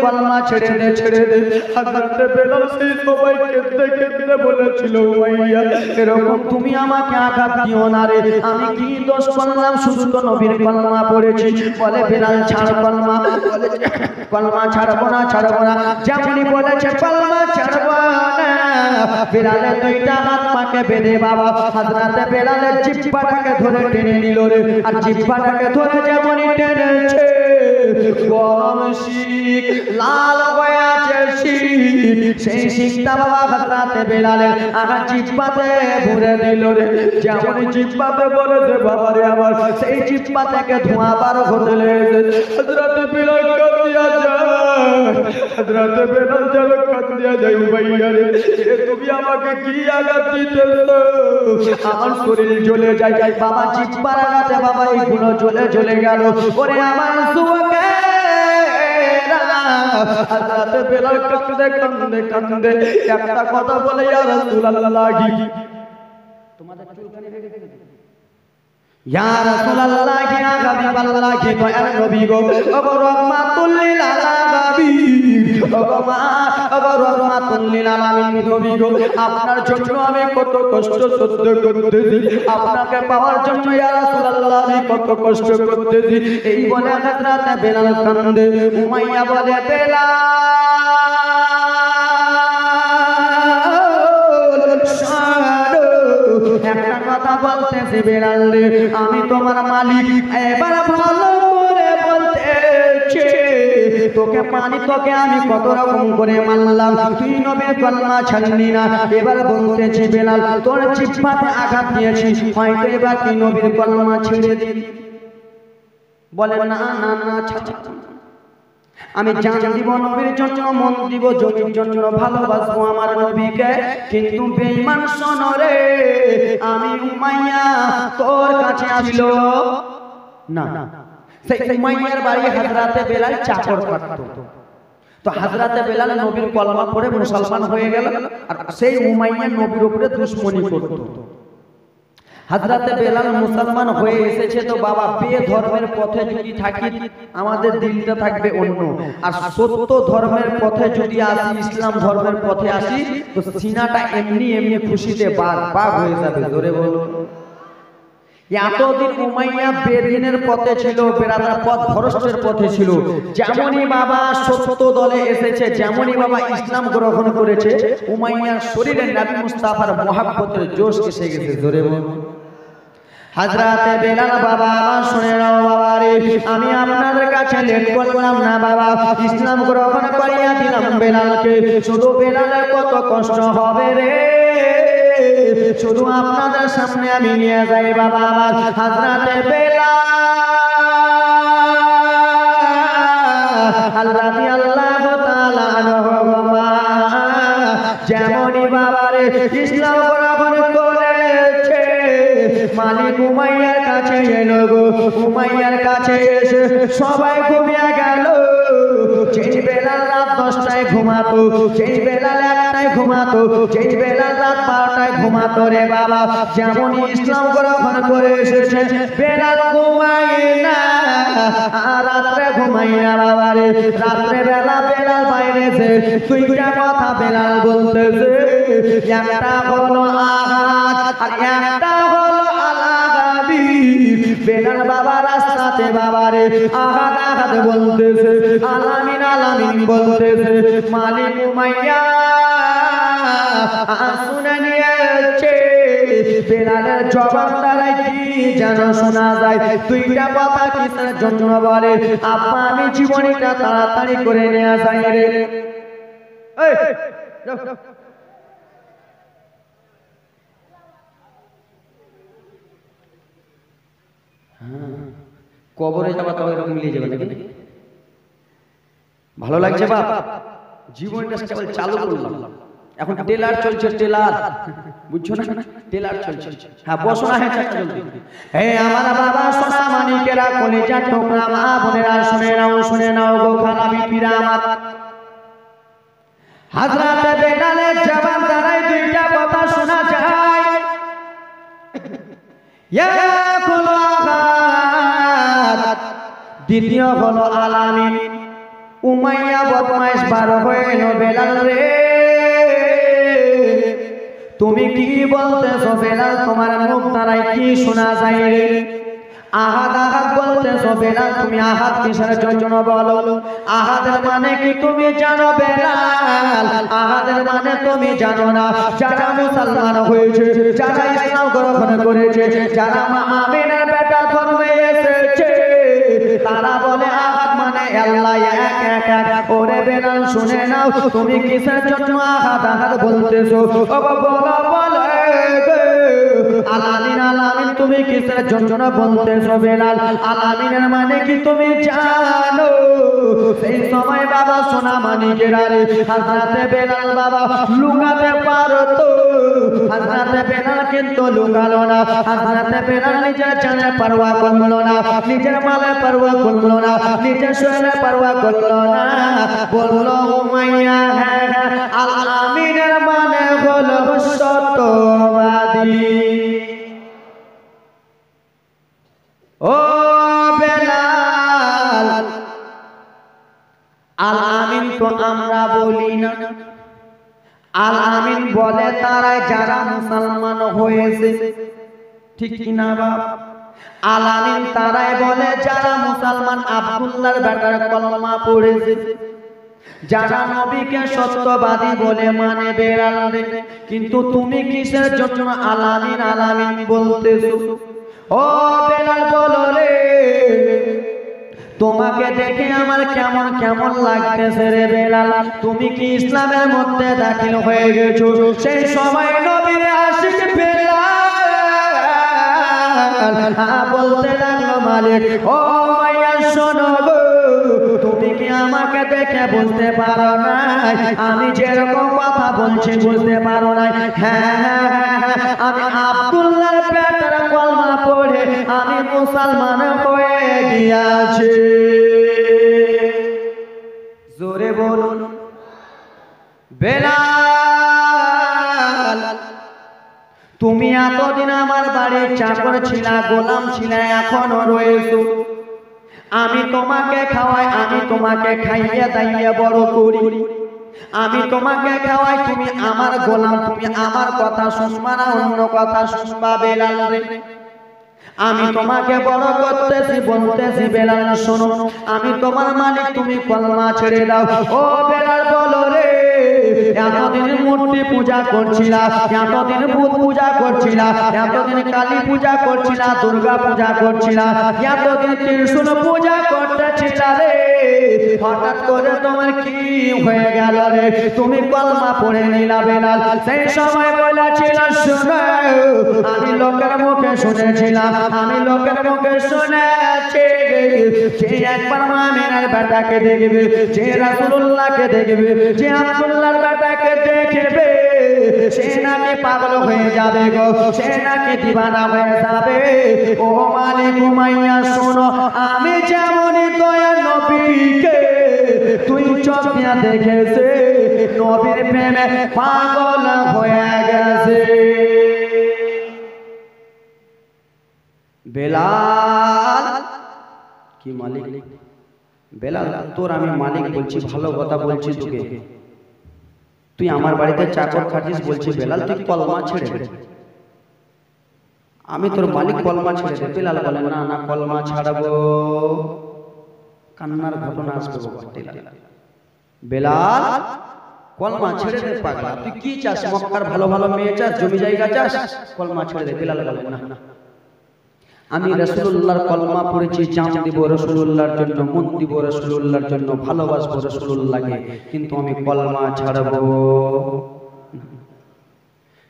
কলমা ছেড়ে দে ছেড়ে দে। হযরত বেলাল সেই সবাই কেঁদে কেঁদে বলেছিল উমাইয়া এরকম তুমি আমাকে আঘাত দিও না রে, আমি কি দোষ করলাম, শুধু তো নবীর কলমা পড়েছি। বলে বেলাল ছাড় কলমা, বলে কলমা ছাড়বো না ছাড়বো না, যেমনই বলেছে কলমা ছাড়বো না। বেলালের দুইটা হাত পাকে বেঁধে বাবা হযরত বেলালের জিহ্বাটাকে ধরে টেনে নিল রে। আর জিহ্বাটাকে ধরে যেমনই টেনেছে গরম শিখ লাল হয়ে আছে শিখ, সেই শিখটা বাবা হযরত বেলালের আগা জিহ্বাতে ভরে দিল রে। যেমনই জিহ্বাতে বলেছে বাবা রে আমার, সেই জিহ্বা থেকে ধোঁয়া বার হতে লেগেছে। হযরত বেলাল কাঁদিয়া যায়, হযরত বেলাল যেন কাঁদিয়া যায় উমাইয়া রে তুমি আমাকে কি আঘাত দিতেছো, আমার শরীর জ্বলে যায় বাবা, জিহ্বার আঘাতে বাবা এইগুলো জ্বলে জ্বলে গেল। ওরে আমার যুবকেরা, হযরত বেলাল কাঁদে কাঁদে কাঁদে একটা কথা বলে ইয়া রাসূলুল্লাহ, তোমাদের চুলকানি রেখে দেখে ইয়া রাসূলুল্লাহ ইয়া হাবিবাল্লাহ কি দয়ার নবী গো, ওগো রাহমাতুল লিল আলামিন, ওগো মা ওগো রাহমাতুল লিল আলামিন নবী গো, আপনার জন্য আমি কত কষ্ট সহ্য করতেছি, আপনাকে পাওয়ার জন্য ইয়া রাসূলুল্লাহ আমি কত কষ্ট করতেছি। এই বলে হযরত বেলাল কান্দে। উমাইয়া বলে বেলাল একটা কথা বলতেছি বেলাল রে, আমি তোমার মালিক, এবার ভালো করে বলতেছি তোকে পানি তোকে আমি কত রকম করে মানলাম, তুই নবীর কলমা ছাড়লি না। এবার বলতেছি বেলাল তোর জিহ্বাতে আঘাত দিয়েছি, হয়তো এবার তুই নবীর কলমা ছেড়ে দিবি। বলে না না না ছাড়, আমি জান দিব নবীর জন্য, মন দিব জমির জন্য, ভালোবাসবো আমার নবীকে, কিন্তু বেঈমান শোনো রে আমি উমাইয়া তোর কাছে আসিল না। সেই উমাইয়ার বাড়ি হযরত বেলাল চাকর থাকতো। তো হযরত বেলাল নবীর কলমা পড়ে মুসলমান হয়ে গেল, আর সেই উমাইয়া নবীর উপরে দুশমনি করত। হযরত বেলাল মুসলমান হয়ে এসেছে, তো বাবা বেধর্মের পথে যদি থাকি আমাদের দিলটা থাকবে অন্য, আর সত্য ধর্মের পথে যদি আসি, ইসলাম ধর্মের পথে আসি, তো সিনাটা এমনি এমনি খুশিতে বাগ বাগ হয়ে যাবে। জোরে বলো। এতদিন উমাইয়া বেদিনের পথে ছিল, বেরাদার পথ ভ্রষ্টের পথে ছিল। যেমনই বাবা সত্য দলে এসেছে, যেমনই বাবা ইসলাম গ্রহণ করেছে, উমাইয়ার শরীরে নবী মুস্তাফার মহব্বতের জোশ এসে গেছে। জোরে বলো। হযরত বেলাল বাবা শুনে নাও বাবা রে, আমি আপনাদের কাছে লেট করলাম না বাবা, ইসলাম গ্রহণ করিয়া দিলাম বেলালকে। শুধু বেলালের কত কষ্ট হবে রে, শুধু আপনাদের সামনে আমি নিয়ে যাই বাবা আমার হযরত বেলাল রাদিয়াল্লাহু তাআলা আনহু, যেমনই বাবা রে ইসলাম গ্রহণ করেছে, মালিক উমাইয়ার কাছে এলো গো। উমাইয়ার কাছে এসে সবাই ঘুমিয়ে গেল। যেই বেলাল রাত 10টায় ঘুমাতো, যেই বেলাল 1টায় ঘুমাতো, যেই বেলাল রাত 12টায় ঘুমাতো রে বাবা, যেমনই ইসলাম গ্রহণ করে এসেছে বেলাল ঘুমায় না, আর রাত্রে ঘুমায় না বাবা রে। রাত্রে বেলা বেলাল বাইরে যে দুইটা কথা বেলাল বলতেছে, একটা হলো আহাদ আর একটা হলো আলাগাবি। বেলাল বাবা রাস্তাতে বাবা রে আহাদ আহাদ বলতেছে, আলামিন আলামিন বলতেছে। মালিক উমাইয়া শুনে নিয়েছে বেলালের জবাব দ্বারাই কি যেন শোনা যায়। দুইটা কথা কিসের জন্য বলে, আব্বা আমি জীবনীটা তাড়াতাড়ি করে নেওয়া যায় রে। কবরে যাবা তো এরকম মিলিয়ে যাবে নাকি? ভালো লাগছে বাপ, জীবনটা কেবল চালু করলাম, এখন টেলার চলছে, টেলার বুঝছো না, টেলার চলছে। হ্যাঁ বসো না, হ্যাঁ জলদি। হে আমার বাবা সোনা মানিকেরা, কলিজার টুকরা মা বোনেরা, শুনে নাও গো খালা বিপিরা আমার। হযরত বেলালের জবাব দ্বারাই দুইটা কথা শোনা যায়। এক হলো আহাদ, দ্বিতীয় হলো আলামিন। উমাইয়া বদমাইশ বার হয়ে এলো, বেলাল রে তুমি কি বলতেছো বেলাল, তোমার মুখ দ্বারাই কি শোনা যায় রে? আহাদ আহাদ বলতেছো বেলাল, তুমি আহাদ কিসের জন্য বলো? আহাদের মানে কি তুমি জানো বেলাল? আহাদের মানে তুমি জানো না। যারা মুসলমান হয়েছে, যারা ইসলাম গ্রহণ করেছে, যারা মা আমিনার বেটা ধর্মে এসেছে, তারা বলে আহাদ মানে আল্লাহ এক এক এক। ওরে বেলাল শুনে নাও, তুমি কিসের জন্য আহাদ আহাদ বলতেছো? বলো বলো আলামিন আলামিন তুমি কিসের জন্য বলতেছো বেলাল? আলামিনের মানে কি তুমি জানো? সেই সময় বাবা সোনা মানিকের আরে হযরতে বেলাল বাবা লুকাতে পারতো, হযরতে বেলাল কিন্তু লুকালো না। হযরতে বেলাল নিজের জানের পরোয়া করলো না, নিজের মালের পরোয়া করলো না, নিজের শরীরের পরোয়া করলো না। বললো উমাইয়া হ্যাঁ আলামিনের মানে হলো সত্যবাদী। ও বেলাল, আল আমিন তো আমরা বলি না, আল আমিন বলে তারাই যারা মুসলমান হয়েছে, ঠিক কিনা বাপ? আল আমিন তারাই বলে যারা মুসলমান আব্দুল্লাহর বেটার কলমা পড়েছে, যারা নবীকে সত্যবাদী বলে মানে বেলাল রে। কিন্তু তুমি কিসের জন্য আল আমিন আল আমিন বলতেছো? ও বেলাল বলো রে, তোমাকে দেখে আমার কেমন কেমন লাগতেছে রে বেলাল? তুমি কি ইসলামের মধ্যে দাখিল হয়ে গেছো? সেই সময় নবীর আশিক বেলাল বলতে লাগলো মালিক ও মাইয়া শোনো গো, তুমি কি আমাকে দেখে বুঝতে পারো নাই? আমি যেরকম কথা বলছি বুঝতে পারো নাই? হ্যাঁ আমি আব্দুল্লাহর বেটার কলমা পড়ে আমি মুসলমান হয়ে গিয়েছি। জোরে বলুন বেলাল, তুমি এতদিন আমার বাড়ির চাকর ছিলা, গোলাম ছিলা, এখনো রয়েছো। আমি তোমাকে খাওয়াই, আমি তোমাকে খাইয়ে দাইয়ে বড় করি, আমি তোমাকে খাওয়াই, তুমি আমার গোলাম, তুমি আমার কথা শুনবা না অন্য কথা শুনবা বেলাল রে? আমি তোমাকে বড় করতেছি, বলতেছি বেলাল শোনো, আমি তোমার মালিক, তুমি কলমা ছেড়ে দাও। ও বেলাল বলো রে, এতদিন মূর্তি পূজা করছিলা, এতদিন বুধ পূজা করছিলা, এতদিন কালী পূজা করছিলা, দুর্গা পূজা করছিলা, এতদিন ত্রিশূল পূজা করতেছিলা রে, হঠাৎ করে তোমার কি হয়ে গেল রে? তুমি কলমা পড়ে নিলা বেলাল। সেই সময় বলেছিল শুনো, আমি লোকের মুখে শুনেছিলাম, আমি লোকের মুখে শুনেছি, যে একবার আমিনার বেটাকে দেখবে, যে রাসূলুল্লাহকে দেখবে, যে আব্দুল্লাহর বেটাকে দেখবে, সে নাকি পাগল হয়ে যাবে গো, সে নাকি দিবানা হয়ে যাবে। ও মালিক উমাইয়া শোনো, আমি যেমনই দয়া নবীকে তুই চোখ দিয়া দেখেছে, নবীর প্রেমে পাগল হয়ে গেছে। বেলাল কি মালিক? বেলাল তোর আমি মালিক বলছি, ভালো কথা বলছি তোকে, তুই আমার বাড়িতে চাকর খাটিস বলছি বেলাল তুই কলমা ছেড়ে দে, আমি তোর মালিক, কলমা ছেড়ে দে। বেলাল বলে না না কলমা ছাড়াবো, কান্নার ঘটনা আসবে বাবা। বেলাল কলমা ছেড়ে দে পাগলা, তুই কি চাস? মক্কার ভালো ভালো মেয়ে চাস, জমি জায়গা চাস? কলমা ছেড়ে দে। বেলাল বলে না আমি রাসূলুল্লাহর কলমা পড়েছি, জান দিব রাসূলুল্লাহর জন্য, মন দিব রাসূলুল্লাহর জন্য, ভালোবাসবো রাসূলুল্লাহকে, কিন্তু আমি কলমা ছাড়বো।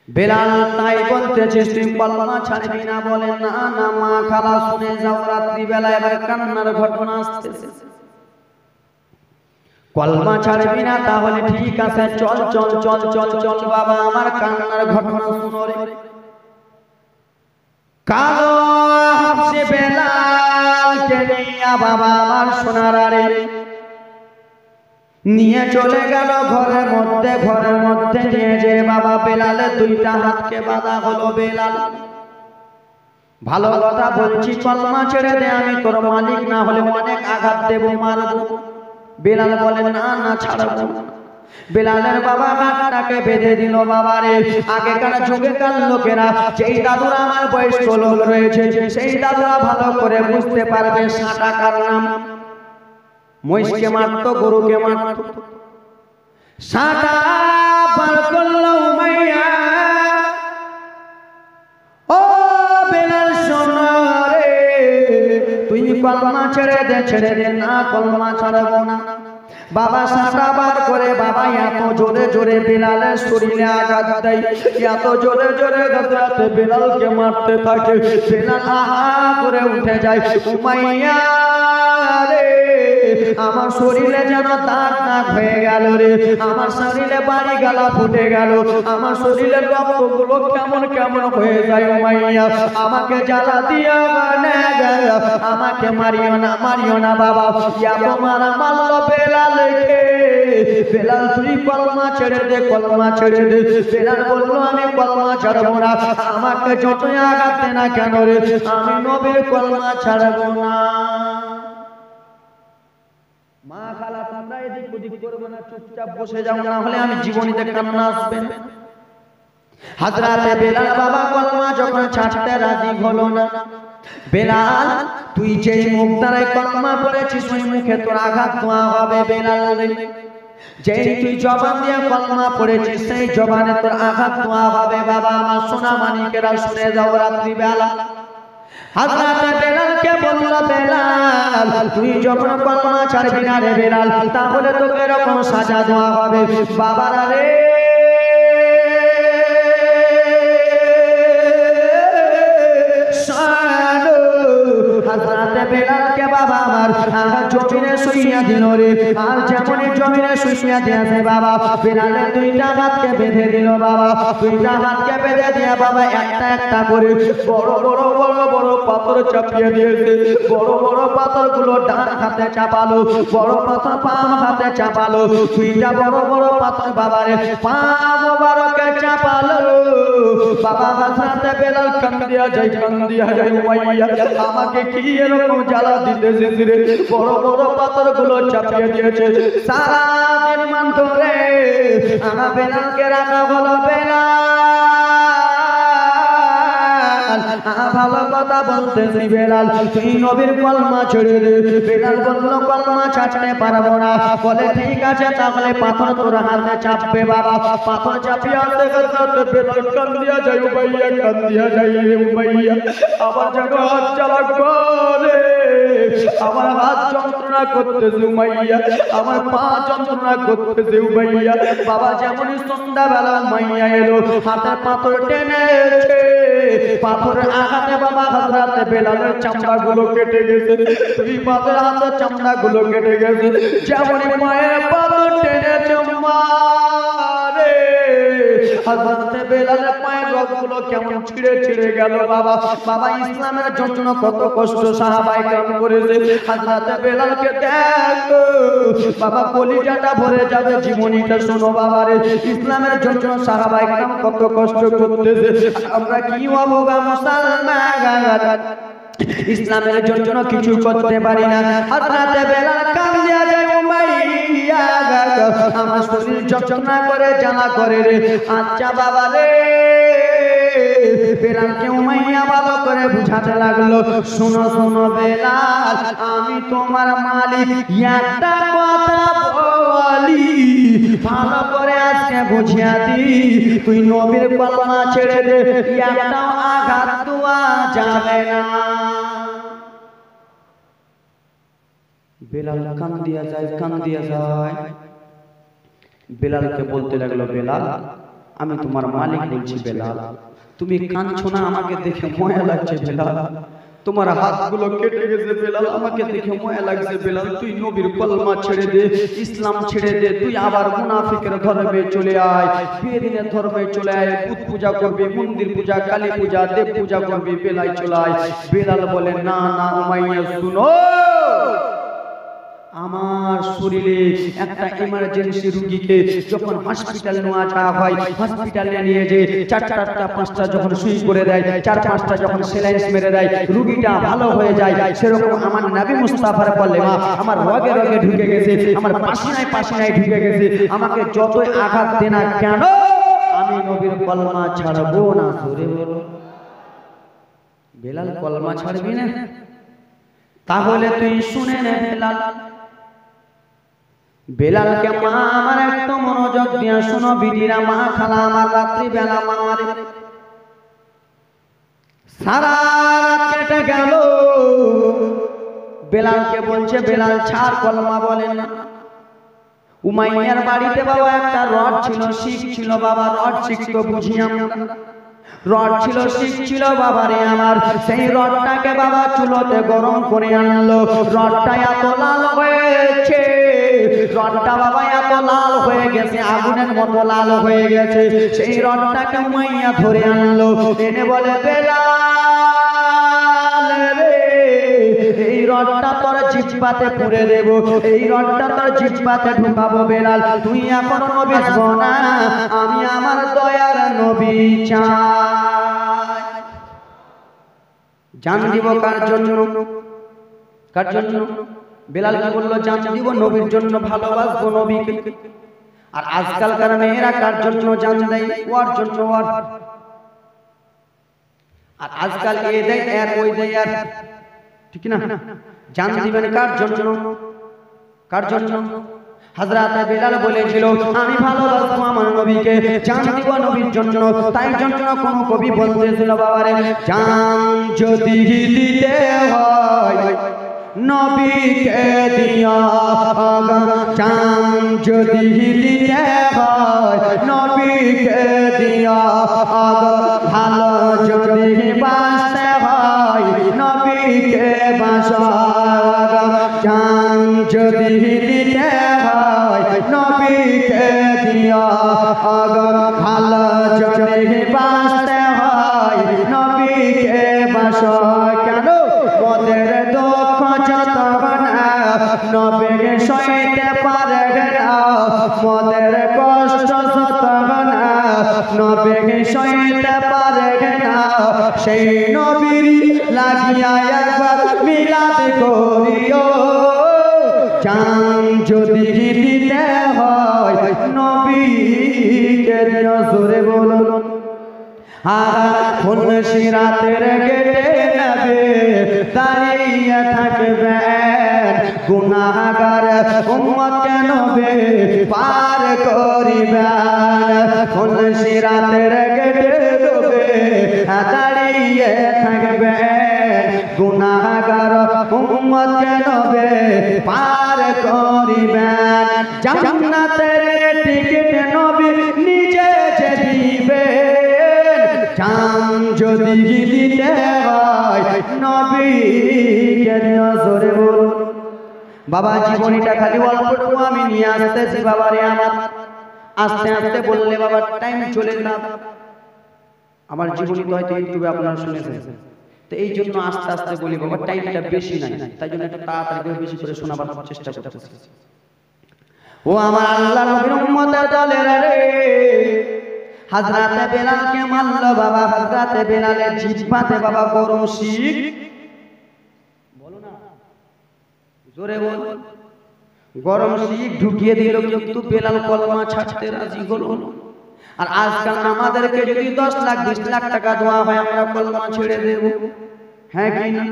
বেলাল তাই বলতেছিস তুই কলমা ছাড়বি না? বলে না না মা খালা শুনে যাও, রাত্রি বেলা এবার কান্নার ঘটনা আসতেছে, কলমা ছাড়বি না? তাহলে ঠিক আছে চল চল চল চল চল বাবা, আমার কান্নার ঘটনা শুনো রে। কালো হাফসে বেলালকে নিয়ে বাবা আমার সোনারারে নিয়ে চলে গেল ঘরের মধ্যে, ঘরের মধ্যে নিয়ে যে বাবা বেলালের দুইটা হাতকে বাঁধা হলো। বেলাল ভালো কথা বলছি, কলমা ছেড়ে দে, আমি তোর মালিক না হলে অনেক আঘাত দেব, মারব। বেলাল বলে না না ছাড়বো না। বেলালের বাবা হাতটাকে বেঁধে দিল। বাবারে আগেকার যুগেকার লোকেরা যেই দাদুরা আমার বয়স্ক লোক রয়েছে সেই দাদুরা ভালো করে বুঝতে পারবে সাঁটা কার নাম। মহিষকে মারতো, গরুকে মারতো। সাঁটা বার করলো উমাইয়া। ও বেলাল শোনো রে, তুই কলমা ছেড়ে দে, ছেড়ে দে। না কলমা ছাড়বো না। বাবা সাঁটা বার করে বাবা এত জোরে জোরে বেলালের শরীরে আঘাত দেয়, এত জোরে জোরে গাতে বেলালকে মারতে থাকে। বেলাল আহা করে উঠে যায়। উমাইয়া রে, আমার শরীরে যেন দাগ দাগ হয়ে গেল রে, আমার শরীরে বাড়ি গালা ফুটে গেল, আমার শরীরের রক্তগুলো কেমন কেমন হয়ে যায়। উমাইয়া আমাকে জ্বালা দিয়া আমাকে মারিও না, মারিও না বাবা। এত মারা মারলো বেলাল। বেলাল তুই কলমা ছেড়ে দে, কলমা ছেড়ে দে। বেলাল বললো আমি কলমা ছাড়বো না, আমাকে যতই আঘাত দে না কেন রে, আমি নবীর কলমা ছাড়বো না। মা খালা তোমরা এদিক ওদিক করবে না, চুপচাপ বসে যাও, না হলে আমি জীবনীতে কান্না আসবে। হযরতে বেলাল বাবা কলমা যখন ছাড়তে রাজি হলো না। বেলাল তুই যেই মুখ দ্বারায় কলমা পড়েছিস ওই মুখে তোর আঘাত দেওয়া হবে বেলাল রে। যেই তুই জবান দিয়ে কলমা পড়েছিস সেই জবানে তোর আঘাত দেওয়া হবে। বাবা আমার সোনা মানিকেরা শুনে যাও রাত্রি বেলা। হযরতে বেলালকে বলল বেলাল তুই যখন কলমা ছাড়বি না রে বেলাল, তাহলে তোকে এরকম সাজা দেওয়া হবে। বাবারা রে হযরতে বেলালকে বাবা আমার জমিনে শুইয়া দিল রে। আর যেমন জমিনে শুইয়া দিয়েছে বাবা, বেলালের দুইটা হাতকে বেঁধে দিল। বাবা দুইটা হাতকে বেঁধে দিয়ে বাবা একটা একটা করে বড় বড় বড় বড় পাথর চাপিয়ে দিয়েছে। বড় বড় পাথরগুলো ডান হাতে চাপালো, বড় পাথর বাম হাতে চাপালো। দুইটা বড় বড় পাথর বাবারে পা মোবারকে চাপালো। বাবা হযরতে বেলাল কান্দিয়া যায়, কান্দিয়া যায়। উমাইয়া আমাকে কি এরকম জ্বালা দিতেছে রে, বড় বড় পাথরগুলো চাপিয়ে দিয়েছে। সারা দিন মান ধরে আমার বেলালকে রাখা হলো। বেলাল ভালো কথা বলতেছি বেলাল, তুই নবীর কলমা ছেড়ে দে। বেলাল বলল কলমা ছাড়তে পারবো না। বলে ঠিক আছে তাহলে পাথর তোর হাতে চাপবে। বাবা পাথর চাপিয়ে আনতে করতে বেলাল কান্দিয়া যায়। উমাইয়া কান্দিয়া যায়। উমাইয়া আবার যেন হাত জ্বালা করে, আমার হাত যন্ত্রণা করতেছে উমাইয়া, আমার পা যন্ত্রণা করতেছে উমাইয়া। বাবা যেমনই সন্ধ্যাবেলা উমাইয়া এলো, হাতের পাথর টেনেছে। পাথরের আঘাতে বাবা হযরতে বেলালের চামড়াগুলো কেটে গেছে। দুই পাথর হাতের চামড়াগুলো কেটে গেছে। যেমনই মায়ের পাথর টেনেছে মারে, হযরতে বেলালের পায়ের রগগুলো কেমন ছিঁড়ে ছিঁড়ে গেল। বাবা বাবা ইসলামের জন্য কত কষ্ট সাহাবায়ে কেরাম করেছে। হযরতে বেলালকে দেখো বাবা কলিজাটা ভরে যাবে। জীবনীটা শোনো বাবারে, ইসলামের জন্য সাহাবায়ে কেরাম কত কষ্ট করতেছে। আমরা কি অবগা মুসলমান, ইসলামের জন্য কিছু করতে পারি না। হযরতে বেলাল কাঁদিয়া যায়। উমাইয়া আমার শরীর যন্ত্রণা করে জ্বালা করে রে। আচ্ছা বাবা রে। বেলালকে উমাইয়া ভালো করে বুঝাতে লাগলো, শোনো শোনো বেলাল, আমি তোমার মালিক, একটা কথা বলি ভালো করে আজকে বুঝিয়া দি। তুই নবীর কলমা ছেড়ে দে, একটা আঘাত দেওয়া যাবে না। বেলাল কান্দিয়া যায়, কান্দিয়া যায়। বেলালকে বলতে লাগলো বেলাল আমি তোমার মালিক বলছি বেলাল, তুমি কাঁদছো না, আমাকে দেখে মায়া লাগছে বেলাল। তোমার হাতগুলো কেটে গেছে বেলাল, আমাকে দেখে মায়া লাগছে বেলাল। তুই নবীর কলমা ছেড়ে দে, ইসলাম ছেড়ে দে, তুই আবার মুনাফিকের ধর্মে চলে আয়, বেদিনের ধর্মে চলে আয়, বুত পূজা করবি, মন্দির পূজা, কালী পূজা, দেব পূজা করবি, বেলায় চলে আয়। বেলাল বলে না না উমাইয়া শুনো, আমার শরীরে একটা ইমার্জেন্সি রোগীকে যখন হসপিটালে নেওয়া যাওয়া হয়, হসপিটালে নিয়ে যে 4টা 5টা যখন সুই করে দেয়, 4-5টা যখন সেলাইন মেরে দেয়, রোগীটা ভালো হয়ে যায়। সেরকম আমার নবী মুস্তাফার কলেমা আমার রগে রগে ঢুকে গেছে, আমার পাশিনায় ঢুকে গেছে। আমাকে যতই আঘাত দেন না কেন, আমি নবীর কলমা ছাড়বো না। জোরে বলো। বেলাল কলমা ছাড়বি না? তাহলে তুই শুনে নে বেলাল। বেলালকে মা আমার একটু মনোযোগ দিয়ে শোনো বিটিরা, মা খালা আমার রাত্রি বেলা মা মারে সারা রাত কেটে গেল। বেলালকে বলছে বেলাল ছাড়, কলমা বলেন না। উমাইয়ার বাড়িতে বাবা একটা রড ছিল, শিখ ছিল বাবা, রড শিখ তো বুঝি আমরা, রড ছিল শিখ ছিল বাবা রে আমার। সেই রডটাকে বাবা চুলোতে গরম করে আনলো, রডটা এত লাল হয়েছে, রডটা বাবা এত লাল হয়ে গেছে, আগুনের মতো লাল হয়ে গেছে। সেই রডটাকে উমাইয়া ধরে আনলো, এনে বলে বেলাল রে, এই রডটা তোর জিহ্বাতে পুরে দেব, এই রডটা তোর জিহ্বাতে ঢুকাবো বেলাল। তুই এখন নবী আসবো না, আমি আমার দয়ার নবী চাই। জান দিব কার জন্য? কার জন্য? বেলাল কি বললো? জান দিব নবীর জন্য, ভালোবাসবো নবীকে। আর আজকালকার মেয়েরা কার জন্য জান দেয়? ওর জন্য। আর আজকাল এ দেয় আর ওই দেয়, আর ঠিক না? জান দিবেন কার জন্য? কার জন্য? হযরত বেলাল বলেছিল আমি ভালোবাসবো আমার নবীকে, জান দিব নবীর জন্য। তাই জন্য কোন কবি বলতেছিল বাবারে, জান যদি দিতে হয় নবীকে দিয়া, জান যদি দিতে হয় নবীকে দিয়া, ভালো যদি বাঁচতে হয় নবীকে বাঁচা, জান যদি দিতে হয় নবীকে দিয়া, ভালো যদি বাঁচতে হয় নবীকে বাঁচা। কেন? মোদের দুঃখ যত না নবীকে সইতে পারে না, মোদের কষ্ট যত না নবীকে সইতে পারে না, সেই নবীর লাগিয়া একবার মিলাদ করিও, জান যদি দিতে হয় নবীকে দিও। জোরে বলুন। কোন সিরাতের গেটে নবী দাঁড়িয়ে থাকবেন, গুনাহগার উম্মতকে নবী পার করিবেন। কোন সিরাতের গেটে নবী দাঁড়িয়ে থাকবেন, গুনাহগার উম্মতকে নবী পার করিবেন। জান্নাতের টিকিট নবী নিজে যে দিবেন, জান যদি দিতে হয় নবীকে দিও। জোরে বলুন। বাবা জীবনীটা খালি অল্পটুকু আমি নিয়ে আসতেছি বাবারে আমার, আস্তে আস্তে বললে বাবা টাইম চলে না। আমার জীবনী তো হয়তো ইউটিউবে আপনারা শুনেছেন, তো এই জন্য আস্তে আস্তে বলি বাবা, টাইমটা বেশি নাই, তাই জন্য একটু তাড়াতাড়ি বেশি করে শোনাবার চেষ্টা করতেছি। ও আমার আল্লাহ নবীর উম্মতের দলের রে, হযরত বেলালকে মারলো বাবা, হযরত বেলালের জিহ্বাতে বাবা গরম শিখ, বলো না জোরে বল, গরম শিখ ঢুকিয়ে দিল, কিন্তু বেলাল কলমা ছাড়তে রাজি হলো না। আর আজকাল আমাদেরকে যদি 10 লাখ 20 লাখ টাকা দেওয়া হয় আমরা কলমা ছেড়ে দেব, হ্যাঁ কি না?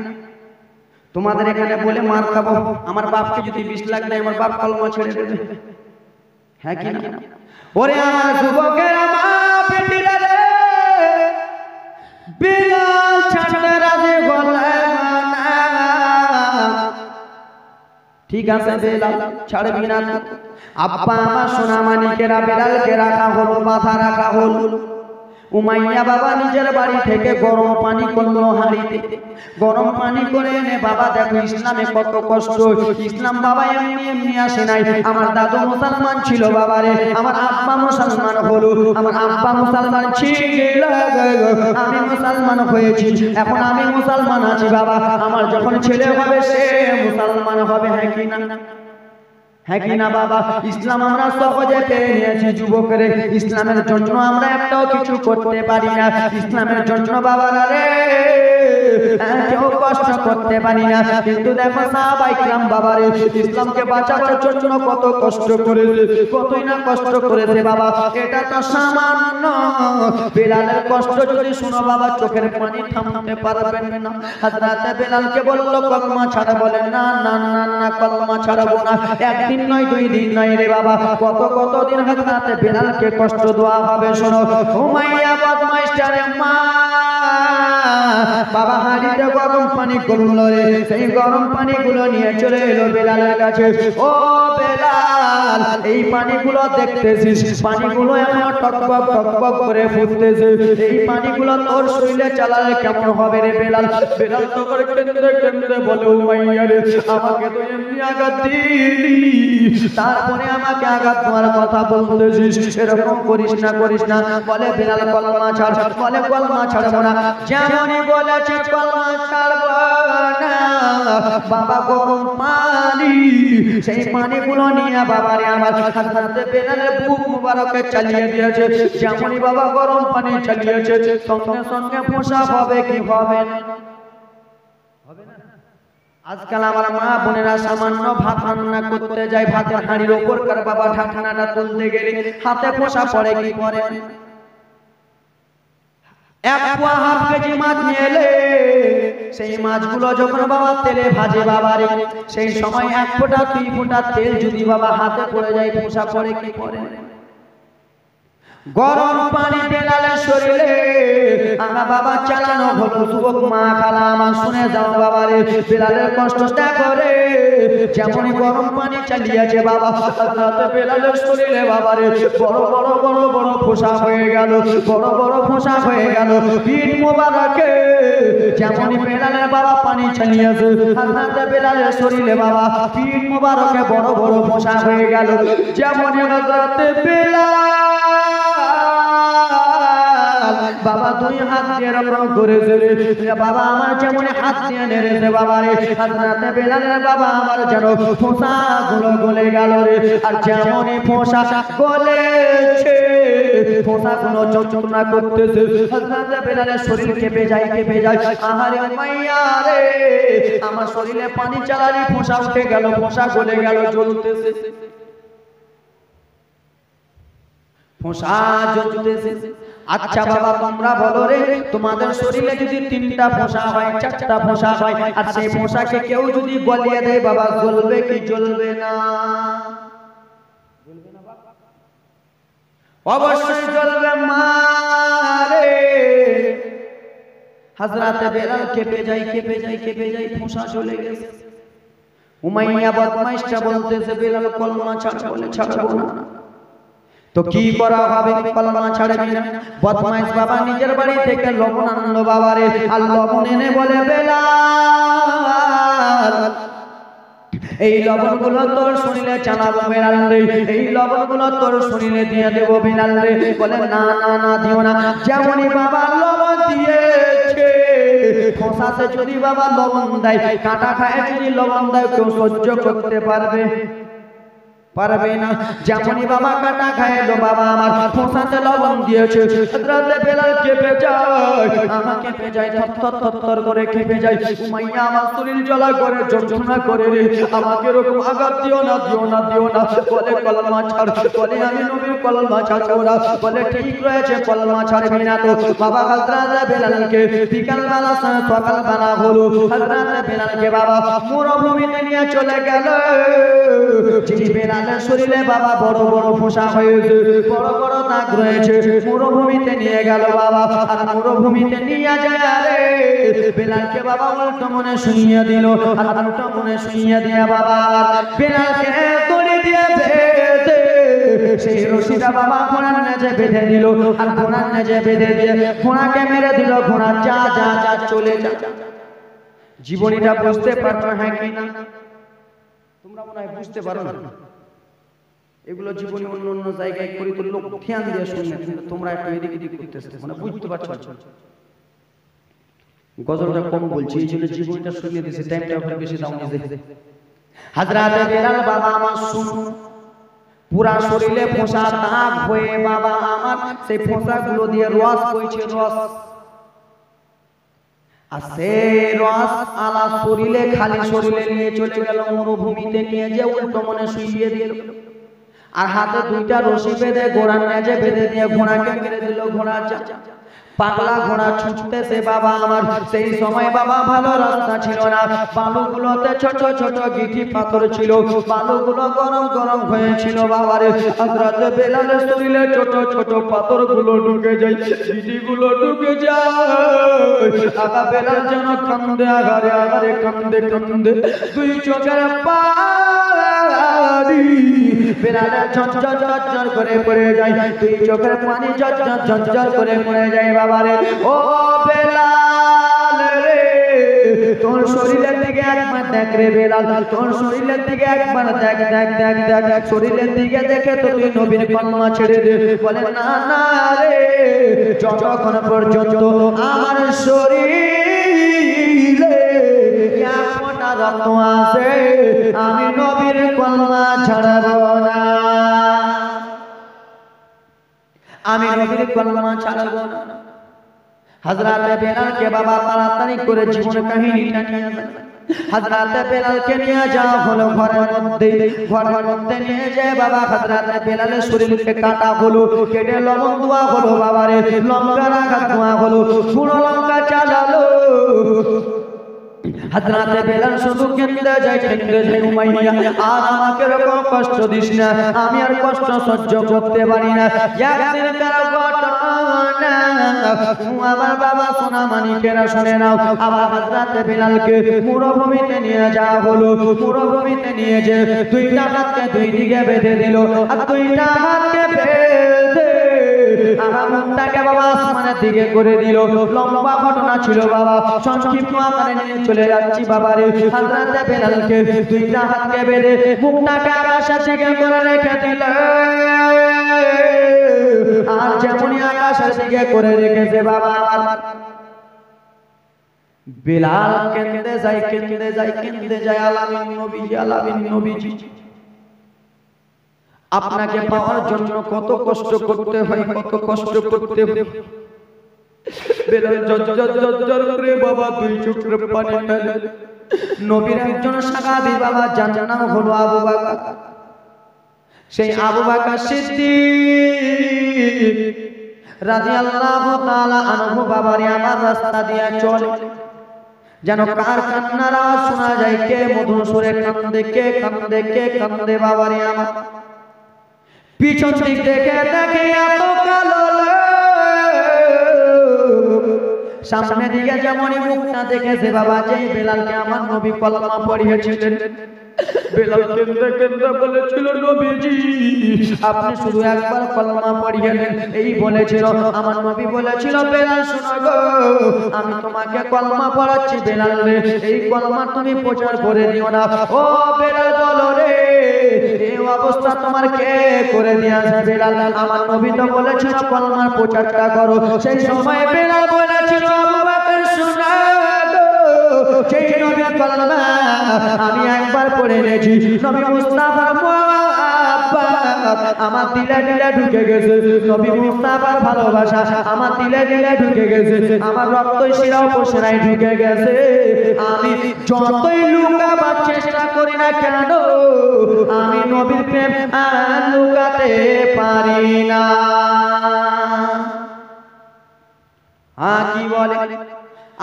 তোমাদের এখানে বলে মার খাবো, আমার বাপকে যদি 20 লাখ দেয় আমার বাপ কলমা ছেড়ে দেবে, হ্যাঁ কি না? ওরে আমার যুবকেরা মা বেটিরা রে, বেলাল ছাড়তে রাজি হলো না। ঠিক আছে বেলাল ছাড়বি না? আব্বা আমার সোনা মানিকেরা বেলালকে রাখা হলো, মাথা রাখা হলো। উমাইয়া বাবা নিজের বাড়ি থেকে গরম পানি করলো হাঁড়িতে, গরম পানি করে এনে বাবা দেখো ইসলামে কত কষ্ট। ইসলাম বাবা এমনি এমনি আসে নাই। আমার দাদু মুসলমান ছিল বাবা রে, আমার আব্বা মুসলমান হলো, আমার আব্বা মুসলমান ছিল, আমি মুসলমান হয়েছি, এখন আমি মুসলমান আছি বাবা। আমার যখন ছেলে হবে সে মুসলমান হবে, হ্যাঁ কি না? হ্যাঁ কি না বাবা? ইসলাম আমরা সহজে পেয়ে নিয়েছি যুবকরে, ইসলামের জন্য আমরা একটাও কিছু করতে পারি না। ইসলামের জন্য বাবারা রে কেউ কষ্ট করতে পারি না। কিন্তু দেখো সাহাবায়ে কিরাম বাবারে ইসলামকে বাঁচাবার জন্য কত কষ্ট করেছে, কতই না কষ্ট করেছে বাবা। এটা তো সামান্য। বেলালের কষ্ট যদি শুনো বাবা চোখের পানি থামাতে পারবেন না। হযরতে বেলালকে বলল কলমা ছাড়া, বলে না না না না কলমা ছাড়বো না। একদিন নয়, দুই দিন নয় রে বাবা, কত কত দিন হযরতে বেলালকে কষ্ট দেওয়া হবে। শোনো উমাইয়া বদমাইশটারে মা বাবা হাঁড়িতে গরম পানি করলো রে, সেই গরম পানিগুলো নিয়ে চলে এলো বেলালের কাছে। ও বেলাল, এই পানিগুলো দেখতেছিস, পানিগুলো এখন টকবক টকবক করে ফুটতেছে। এই পানিগুলো তোর শরীরে চালালে কেমন হবে রে বেলাল? বেলাল তো করে কেন্দ্রে কেন্দ্রে বলে উমাইয়া রে, আমাকে তো এমনি আঘাত দিলি, তারপরে আমাকে আঘাত দেওয়ার কথা বলতেছিস, এরকম করিস না করিস না। বলে বেলাল কলমা ছাড়, বলে কলমা ছাড়বো না। যেমনই বলেছে কলমা ছাড়বো না বাবা, গরম পানি, সেই পানিগুলো নিয়ে বাবারে আমার হযরতে বেলালের বুক মুবারকে চালিয়ে দিয়েছে। যেমনই বাবা গরম পানি চালিয়েছে, সঙ্গে সঙ্গে ফোঁসা হবে কি হবে না? হবে না? আজকাল আমার মা বোনেরা সামান্য ভাত রান্না করতে যায়, ভাতের হাঁড়ির ওপর কার বাবা ঢাকনাটা তুলতে গেলে হাতে ফোঁসা পড়ে কি পড়ে? এক পোয়া হাফ কেজি মাছ নিয়ে এলে সেই মাছগুলো যখন বাবা তেলে ভাজে বাবারে, সেই সময় এক ফোঁটা দুই ফোঁটা তেল যদি বাবা হাতে পড়ে যায় ফোঁসা পড়ে কি পড়ে? গরম পানি বেলালের শরীরে আমার বাবা চালানো হলো। যুবক মা খালা আমার শুনে যাও বাবারে, বেলালের কষ্ট দেখো রে। যেমনই গরম পানি চালিয়েছে বাবা হযরতে বেলালের শরীরে বাবারে বড় বড় বড় বড় ফোঁসা হয়ে গেল, বড় বড় ফোঁসা হয়ে গেল পিঠ মোবারকে। যেমনই বেলালের বাবা পানি চালিয়েছে হযরতে বেলালের শরীরে বাবা পিঠ মোবারকে বড় বড় ফোঁসা হয়ে গেল। যেমনই হযরতে বাবা দুই হাত দিয়ে এরকম করেছে রে বাবা, আমার যেমন হাত দিয়ে নেড়েছে বাবা রে, হযরতে বেলালের বাবা আমার যেন ফোঁসা গুলো গলে গেল রে। আর যেমনই ফোঁসা গলেছে, ফোঁসা গুলো যন্ত্রণা করতেছে, হযরতে বেলালের শরীর কেঁপে যায় কেঁপে যায়। আহারে মাইয়া রে, আমার শরীরে পানি চালালি ফোঁসা উঠে গেল, ফোঁসা গলে গেল, জ্বলতেছে, ফোঁসা জ্বলতেছে। আচ্ছা বাবা তোমরা বলো রে, তোমাদের শরীরে যদি তিনটা ফোঁসা হয়, চারটা ফোঁসা হয়, আর সেই ফোঁসাকে কেউ যদি গলিয়ে দেয় বাবা, জ্বলবে কি জ্বলবে না? অবশ্যই জ্বলবে মা রে। হযরতে বেলাল কেঁপে যায় কেঁপে যায় কেঁপে যায়, ফোঁসা চলে গেছে। উমাইয়া বদমাইশটা বলতেছে বেলাল কলমা ছাড়, বলে ছাড়বো না। তো কি করা হবে? কলমা ছাড়বি না? বদমাইশ বাবা নিজের বাড়ি থেকে লবণ আনলো বাবারে, আর লবণ এনে বলে বেলাল এই লবণগুলো তোর শরীরে চালাবো বেলাল রে, এই লবণগুলো তোর শরীরে দিয়ে দেবো বেলাল রে। বলে না না না দিও না। যেমনই বাবা লবণ দিয়েছে, ফোঁসাতে যদি বাবা লবণ দেয়, কাঁটা খায় যদি লবণ দেয়, কেউ সহ্য করতে পারবে? পারবে না। যেমনই বাবা কাটা খাইলো বাবা আমার ফোঁসাতে লবণ দিয়েছে, হযরতে বেলাল কেঁপে যায়, আমার কেঁপে যায়, থরথর থরথর করে কেঁপে যায়। উমাইয়া আমার শরীর জ্বালা করে, যন্ত্রণা করে রে, আমাকে এরকম আঘাত দিও না দিও না দিও না। বলে কলমা ছাড়, বলে আমি নবীর কলমা ছাড়বো না। বলে ঠিক রয়েছে কলমা ছাড়বি না তো। বাবা হযরতে বেলালকে বিকালবেলা সকালবেলা হলো, হযরতে বেলালকে বাবা মরুভূমিতে নিয়ে চলে গেল। যিনি বেলাল শরীরে বাবা বড় বড় ফোঁসা হয়েছে, বড় বড় দাগ রয়েছে, মরুভূমিতে নিয়ে গেল বাবা। আর মরুভূমিতে নিয়ে যায় রে বেলালকে বাবা উল্টো মনে শুনিয়ে দিল। আর উল্টো মনে শুনিয়ে দিয়ে বাবা বেলালকে দড়ি দিয়ে বেঁধে সেই রশিটা বাবা ঘোড়ার নেজে বেঁধে দিল। আর ঘোড়ার নেজে বেঁধে দিয়ে ঘোড়াকে মেরে দিল। ঘোড়া যা যা যা চলে যা। জীবনীটা বুঝতে পারছো হ্যাঁ কি না? তোমরা মনে হয় বুঝতে পারো না। এগুলো জীবনে অন্য অন্য জায়গায় করি তো লোক ধ্যান দিয়ে শুনে, কিন্তু তোমরা একটু এদিক এদিক করতেছো, মানে বুঝতে পারছো। গজলটা কম বলছি, এই জন্য জীবনটা শুনিয়ে দিয়েছে, টাইমটা একটু বেশি দাও নিজে। হযরতে বেলাল বাবা আমার শুনুন, পুরা শরীরে ফোঁসা দাগ হয়ে বাবা আমার সেই ফোঁসাগুলো দিয়ে রস বইছে, রস। আর সেই রস আলা শরীরে, খালি শরীরে নিয়ে চলে গেল মরুভূমিতে, নিয়ে যে উল্টো মনে শুইয়ে দিল। আর হাতে দুইটা রশি বেঁধে ঘোড়ার নেজে বেঁধে দিয়ে ঘোড়াকে মেরে দিল। ঘোড়া পাগলা ঘোড়া ছুটতেছে বাবা আমার। সেই সময় বাবা ভালো রাস্তা ছিল না, বালুগুলোতে ছোট ছোট গিঠি পাথর ছিল, বালুগুলো গরম গরম হয়েছিল বাবারে। হযরত বেলালের শরীরে ছোট ছোট পাথরগুলো ঢুকে যায়, গিঠিগুলো ঢুকে যায়। আগা বেলাল যেন কান্দে, আগারে আগারে কান্দে কান্দে দুই চোখের পানি বেলালের ঝরঝর ঝরঝর করে পড়ে যায়, দুই চোখের পানি ঝরঝর ঝরঝর করে পড়ে যায় বাবারে। ও বেলাল রে, তোর শরীরের দিকে একবার দেখ রে বেলাল, তোর শরীরের দিকে একবার দেখ দেখ দেখ দেখ, শরীরের দিকে দেখে তো তুই নবীর কলমা ছেড়ে দে। বলে না না রে, যতক্ষণ পর্যন্ত আমার শরীরে এক ফোঁটা রক্ত আছে আমি নবীর কলমা ছাড়ব না, আমি নবীর কলমা ছাড়ব না। হযরতে বেলালকে বাবা তাড়াতাড়ি করে জীবন কাহিনীটা নিয়ে যায়। হযরতে বেলালকে নিয়ে যাওয়া হলো ঘরের মধ্যে, ঘরের মধ্যে নিয়ে যায় বাবা হযরতে বেলালের শরীরকে কাটা হলো, কেটে লবণ দেওয়া হলো বাবারে, লঙ্কা রাখা দেওয়া হলো, পুরো লঙ্কা চালালো। হযরতে বেলাল শুধু কেঁদে যায় উমাইয়া, আর আমাকে এরকম কষ্ট দিস না, আমি আর কষ্ট সহ্য করতে পারি না। একদিন তার ঘটনা আমার বাবা সোনা মানিকেরা শুনে নাও। আবার হযরতে বেলালকে মরুভূমিতে নিয়ে যাওয়া হলো, মরুভূমিতে নিয়ে যে দুইটা হাতকে দুই দিকে বেঁধে দিল, আর দুইটা হাতকে বেঁধে আমার মুখটাকে বাবা আসমানের দিকে করে দিল। লম্বা ঘটনা ছিল বাবা, সংক্ষিপ্ত আকারে নিয়ে চলে যাচ্ছি বাবারে। হযরতে বেলালকে দুইটা হাতকে বেঁধে মুখটাকে আকাশের দিকে করে রেখে দিল, আর যেমনই আকাশের দিকে করে রেখেছে বাবা আমার বেলাল কেঁদে যায় কেঁদে যায় কেঁদে যায়। আলামিন নবীজি, আলামিন নবীজি, আপনাকে পাওয়ার জন্য কত কষ্ট করতে হয়, কত কষ্ট করতে হয়। বেলাল জজ্জর জজ্জর করে বাবা দুই চোখের পানি ফেলে। নবীর একজন সাহাবী বাবা, যার নাম হলো আবু বকর। সেই আবু বকর সিদ্দিক রাদিয়াল্লাহু তাআলা আনহু বাবারে আমার রাস্তা দিয়ে চলে, যেন কার কান্নার আওয়াজ শোনা যায়, কে মধুর সুরে কান্দে, কে কান্দে, কে কান্দে বাবারে আমার। পিছন দিক দেখে দেখে এত কালো, সামনে দিকে যেমনই মুখটা দেখেছে বাবা, যে বেলালকে আমার নবী কলমা পড়িয়েছিলেন। বেলাল কেঁদে কেঁদে বলেছিল, নবীজি আপনি শুধু একবার কলমা পড়িয়ে নেন, এই বলেছিল। আমার নবী বলেছিল, বেলাল শোনো গো, আমি তোমাকে কলমা পড়াচ্ছি বেলাল রে, এই কলমা তুমি প্রচার করে দিও না। ও বেলাল বলো রে, এই অবস্থা তোমার কে করে দিয়েছে বেলাল? আমার নবী তো বলেছিল কলমার প্রচারটা করো। সেই সময় বেলাল বলেছিল, আবু বকর শোনো গো, সেই নবীর কলমা আমি একবার পড়ে এনেছি, নবী মুস্তাফার মুহাব্বত আমার দিলে দিলে ঢুকে গেছে, নবী মুস্তাফার ভালোবাসা আমার দিলে দিলে ঢুকে গেছে, আমার রক্ত শিরা উপশিরায় ঢুকে গেছে। আমি যতই লুকাবার চেষ্টা করি না কেন, আমি নবীর প্রেম আর লুকাতে পারি না। কি বলে?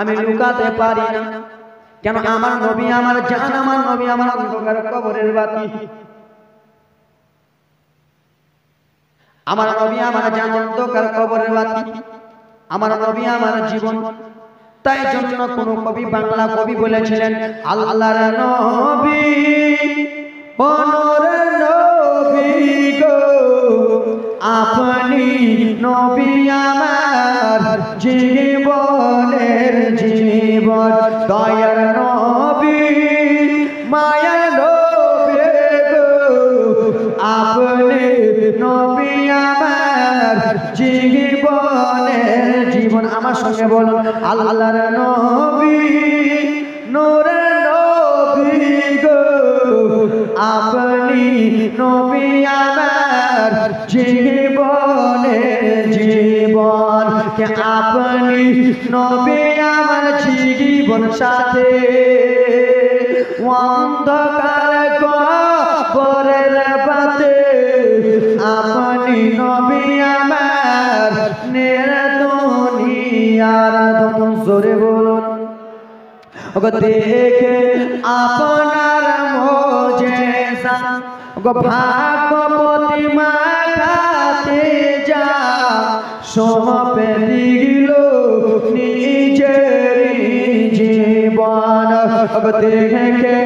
আমি লুকাতে পারি না কেন? আমার নবী আমার জান, আমার নবী আমার অন্ধকার কবরের বাতি, আমার নবী আমার জান, অন্ধকার কবরের বাতি, আমার নবী আমার জীবন। তাই জন্য কোন কবি, বাংলা কবি বলেছিলেন, আল্লাহর নবী অনর নবী গো, আপনি নবী আমার জীবনের জীবন, দয়ার নবী মায়ার নবী গো, আপনি নবী আমার জীবনের জীবন। আমার সঙ্গে বলুন, আল্লাহর নবী নূরের নবী গো, নবী আমার জীবনের জীবন কে আপনি নবী আমার জীবন সাথে অন্ধকার কবরের বাতে আপনি নবী আমার নের দুনিয়ার ধন জোরে বলুন ওগো দেখে আপনার মুজিজা ওগো ভাগবতী মা কাছে যা সঁপে দিল নিজের জীবন ওগো দেখে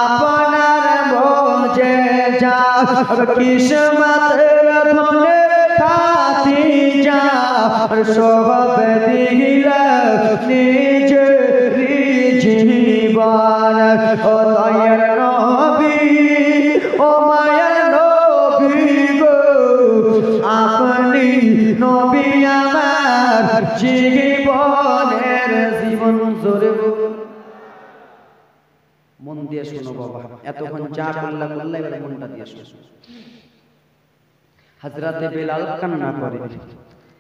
আপনার মুজিজা কিসমতের ধনে খাতি যা সঁপে দিল নিজের জীবন ও দয়ার নবী ও মায়ার নবী গো আপনি নবী আমার জীবনের জীবন জোরে মন দিয়ে শোনো বাবা এতক্ষণ যা বললাম এবার মনটা দিয়ে শোনো হযরতে বেলাল কান্না করে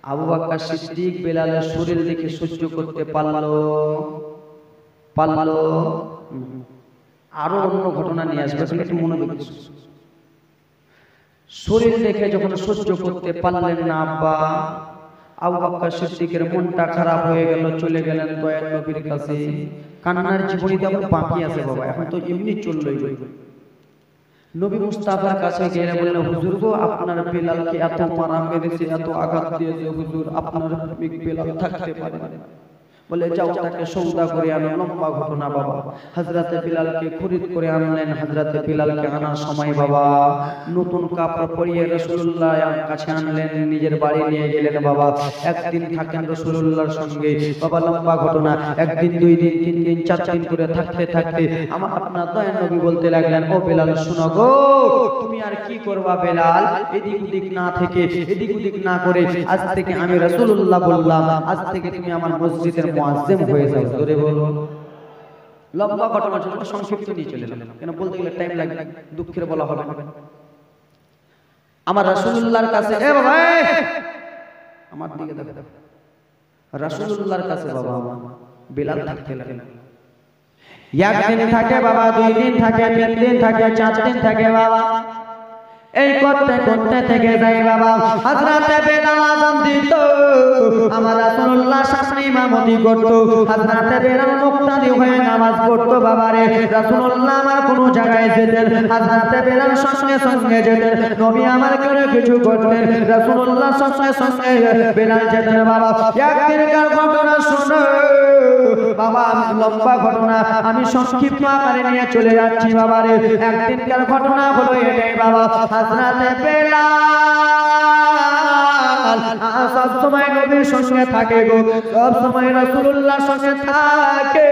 আবু বকর সিদ্দিক বেলালের শরীর দেখে সহ্য করতে পারলো আরো অন্য ঘটনা নিয়ে আসবে একটু মনোযোগ শরীর দেখে যখন সহ্য করতে পারলেন না আব্বা আবু বকর সিদ্দিকের মনটা খারাপ হয়ে গেল চলে গেলেন দয়ার নবীর কাছে কান্নার জীবনীতে আবার বাকি আছে বাবা এখন তো এমনি চললই নবী মুস্তাফার কাছে গিয়ে বললেন হুজুর গো আপনার বেলালকে এত মারা মেরেছে এত আঘাত দিয়েছে হুজুর আপনার বেলাল থাকতে পারে না বলে যাও তাকে সৌদা করে আনো লম্বা ঘটনা বাবা হযরতে বিলালকে খরিদ করে আনলেন হযরতে বিলালকে আনার সময় বাবা নতুন কাপড় পরিয়ে রাসূলুল্লাহর কাছে আনলেন নিজের বাড়ি নিয়ে গেলেন বাবা একদিন থাকেন রাসূলুল্লাহর সঙ্গে বাবা লম্বা ঘটনা একদিন দুই দিন তিন দিন চার দিন করে থাকতে থাকতে আমার আপনার দয়ার নবী বলতে লাগলেন ও বেলাল শুনো গো তুমি আর কি করবা বেলাল এদিক ওদিক না থেকে এদিক ওদিক না করে আজ থেকে আমি রাসূলুল্লাহ বললাম আজ থেকে তুমি আমার মসজিদের মুয়াজ্জিম হয়ে যাও জোরে বলো লম্বা ঘটনা ছিল সংক্ষিপ্ত নিয়ে চলে এলাম কেন বলতে গেলে টাইম লাগবে দুঃখের বলা হবে না আমার রাসূলুল্লাহর কাছে এ বাবা আমার দিকে দেখো রাসূলুল্লাহর কাছে বাবা বেলাল থাকতে লাগলেন একদিন থাকে বাবা দুই দিন থাকে তিন দিন থাকে চার দিন থাকে বাবা এই করতে করতে থেকে যায় বাবা হযরতে বেলাল আযান দিত আমার রাসূলুল্লাহ সামনে ইমামতি করত হযরতে বেলাল মুক্তাদি হয়ে নামাজ পড়তো বাবা রে রাসূলুল্লাহ আমার কোন জায়গায় যেতেন হযরতে বেলাল সঙ্গে সঙ্গে যেতেন নবী আমার করে কিছু করতেন রাসূলুল্লাহ সঙ্গে সঙ্গে বেলাল যেতেন বাবা একদিনকার ঘটনা শুনো বাবা লম্বা ঘটনা আমি সংক্ষিপ্ত আকারে নিয়ে চলে যাচ্ছি বাবা রে একদিনকার ঘটনা হলো এটাই বাবা হযরতে বেলাল সব সময় নবীর সঙ্গে থাকে গো সব সময় রাসূলুল্লাহর সঙ্গে থাকে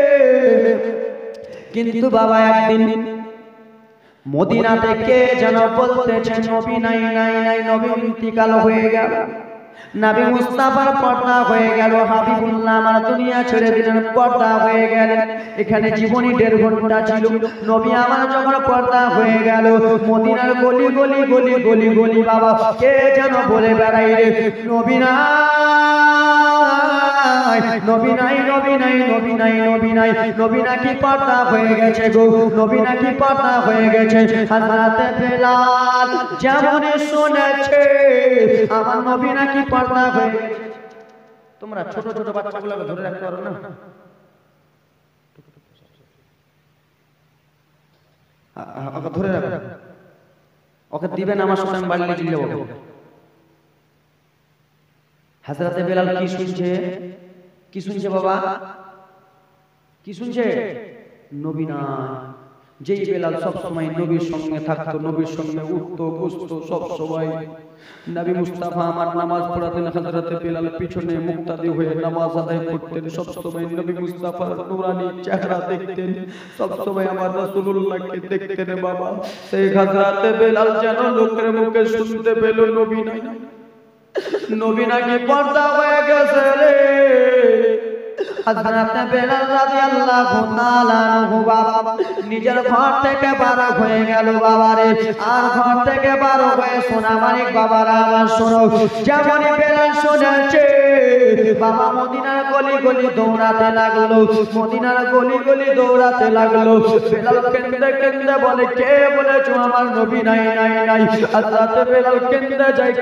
কিন্তু বাবা একদিন মদিনাতে কে যেন বলতেছে নবী নাই নাই নাই নবী ইন্তিকাল হয়ে গেল নবী মুস্তাফার পর্দা হয়ে গেল হাবিবুল্লাহ আমার দুনিয়া ছেড়ে দিলেন পর্দা হয়ে গেলেন এখানে জীবনী 1.5 ঘন্টা ছিল নবী আমার যখন পর্দা হয়ে গেল মদিনার গলি গলি গলি গলি গলি বাবা কে যেন বলে বেড়াই রে নবী নাই নবী নাই নবী নাই নবী নাই নবী নাই নবী নাকি পর্দা হয়ে গেছে গো নবী নাকি পর্দা হয়ে গেছে হযরতে বেলাল যেমন শুনেছে আমার নবী নাকি পর্দা হয়ে গেছে তোমরা ছোট ছোট বাচ্চাগুলোকে ধরে রাখতে পারো না ওকে ধরে রাখো ওকে দিবেন আমার সাথে আমি বাড়ি নিয়ে যাবো হযরতে বেলাল কি শুনছে বাবা কি শুনছে নবী না যেই বেলাল সব সময় নবীর সঙ্গে থাকতো নবীর সঙ্গে উঠতো বসতো সব সময় নবী মুস্তাফা আমার নামাজ পড়াতেন হযরতে বেলাল পিছনে মুক্তাদি হয়ে নামাজ আদায় করতেন সব সময় নবী মুস্তাফার নূরানি চেহারা দেখতেন সব সময় আমার রাসূলুল্লাহকে দেখতেন বাবা সেই হযরতে বেলাল যেন লোকের মুখে শুনতে পেল নবী নাই নবী নাকি পর্দা হয়ে গেছে রে হযরত বেলাল রাদিয়াল্লাহু তাআলা আনহু বাবা নিজের ঘর থেকে বার হয়ে গেল বাবারে। আর ঘর থেকে বার হয়ে সোনামানিক বাবারা আমার শোনো, যেমনই বেলাল শুনেছে বাবা মদিনার গলি গলি দৌড়াতে লাগলো, মদিনার গলি গলি দৌড়াতে লাগলো। বেলাল কেঁদে কেঁদে বলে, কে বলেছো আমার নবী নাই নাই নাই? হযরত বেলাল কেঁদে যায়।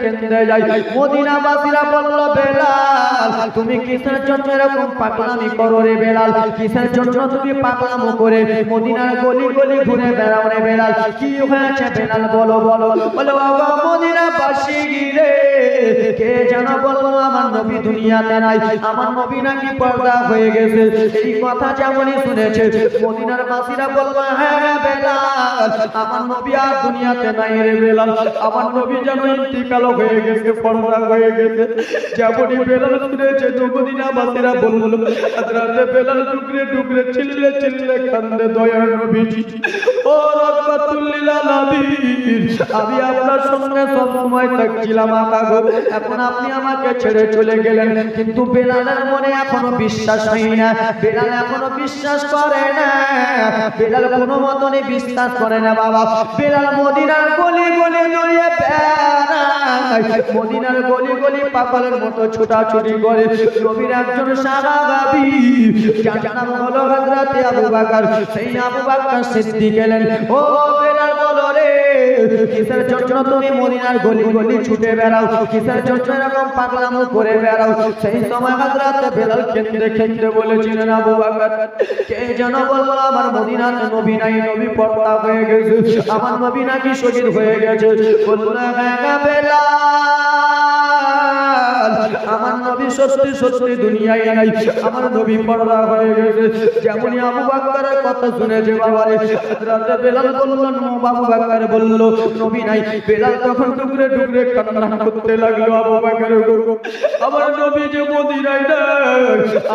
মদিনাবাসীরা বলল, বেলাল তুমি কিসের জন্য এরকম পাগলামি করো রে বেলাল? কিসের জন্য তুমি পাগলামো করে মদিনার গলি গলি ঘুরে বেড়াও রে বেলাল? কি হয়েছে বেলাল বলো বলো বলো। বাবা মদিনাবাসী রে, কে যেন বললো আমার নবী দুনিয়াতে নাই, আমার নবী নাকি পর্দা হয়ে গেছে। এই কথা যেমনই শুনেছে মদিনার বাসীরা বলল, হ্যাঁ বেলাল আমার নবী আর দুনিয়াতে নাই রে বেলাল, আমার নবী যেন ইন্তিকাল হয়ে গেছে, পর্দা হয়ে গেছে। যেমনই বেলাল শুনেছে মদিনা বাসীরা বলল, হযরত বেলাল টুকরে টুকরে চিল্লে চিল্লে কান্দে, দয়ার নবীজি ও রাহমাতুল লিল আলামিন, আমি আপনার সঙ্গে সব সময় থাকছিলাম আকা গো, এখন আপনি আমাকে ছেড়ে চলে গেলেন। কিন্তু বেলালের মনে এখনো বিশ্বাস হয় না, বেলাল এখনো বিশ্বাস করে না, বেলাল কোনো মতনই বিশ্বাস করে না বাবা। বেলাল মদিনার গলি গলি দৌড়িয়ে বেড়ায়, মদিনার গলি গলি পাগলের মতো ছোটাছুটি করে। নবীর একজন সাহাবী যার নাম হলো হযরত আবু বকর, সেই আবু বকর সিদ্দিক এলেন। ও বেলাল বলো রে, কিসের জন্য তুমি মদিনার গলি গলি ছুটে বেড়াও? কিসের জন্য এরকম পাগলামো করে বেড়াও? সেই সময় হযরত বেলাল কেঁদে কেঁদে বলেছিলেন, আবু বকর কে যেন বলল আমার মদিনাতে নবী নাই, নবী পর্দা হয়ে গেছে, আমার নবী নাকি শহীদ হয়ে গেছে। বলল, হ্যাঁ বেলাল আমার নবী সত্যি সত্যি দুনিয়ায় নাই, আমার নবী পর্দা হয়ে গেছে। যেমনই আবু বকরের কথা শুনেছে বাবারে, হযরত বেলাল বললেন, আবু বকর বলল নবী নাই। বেলাল তখন টুকরে টুকরে কান্না করতে লাগলো, আবু বকর আমার নবী যে মদিনায় নাই,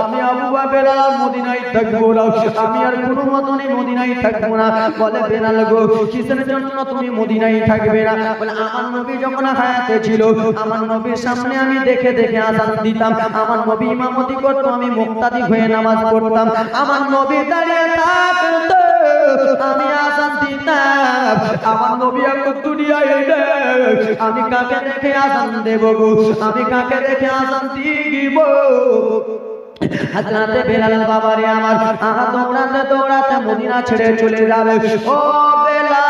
আমি আবু বকর আর মদিনায় থাকবো না, আমি আর কোনো মতনই মদিনায় থাকবো না। বলে, বেলাল গো কিসের জন্য তুমি মদিনায় থাকবে না? বলে, আমার নবী যখন হায়াতে ছিল, আমার নবীর সামনে আমি দেখে দেখে আযান দিতাম, আমার নবী ইমামতি করতো, আমি মুক্তাদি হয়ে নামাজ পড়তাম, আমার নবী দাঁড়িয়ে থাকতো, আমি আযান দিতাম। আমার নবী এখন দুনিয়ায় নেই, আমি কাকে দেখে আযান দেব গো? আমি কাকে দেখে আযান দিব? হযরত বেলাল বাবারে আমার দৌড়াতে দৌড়াতে মদিনা ছেড়ে চলে যাবে। ও বেলাল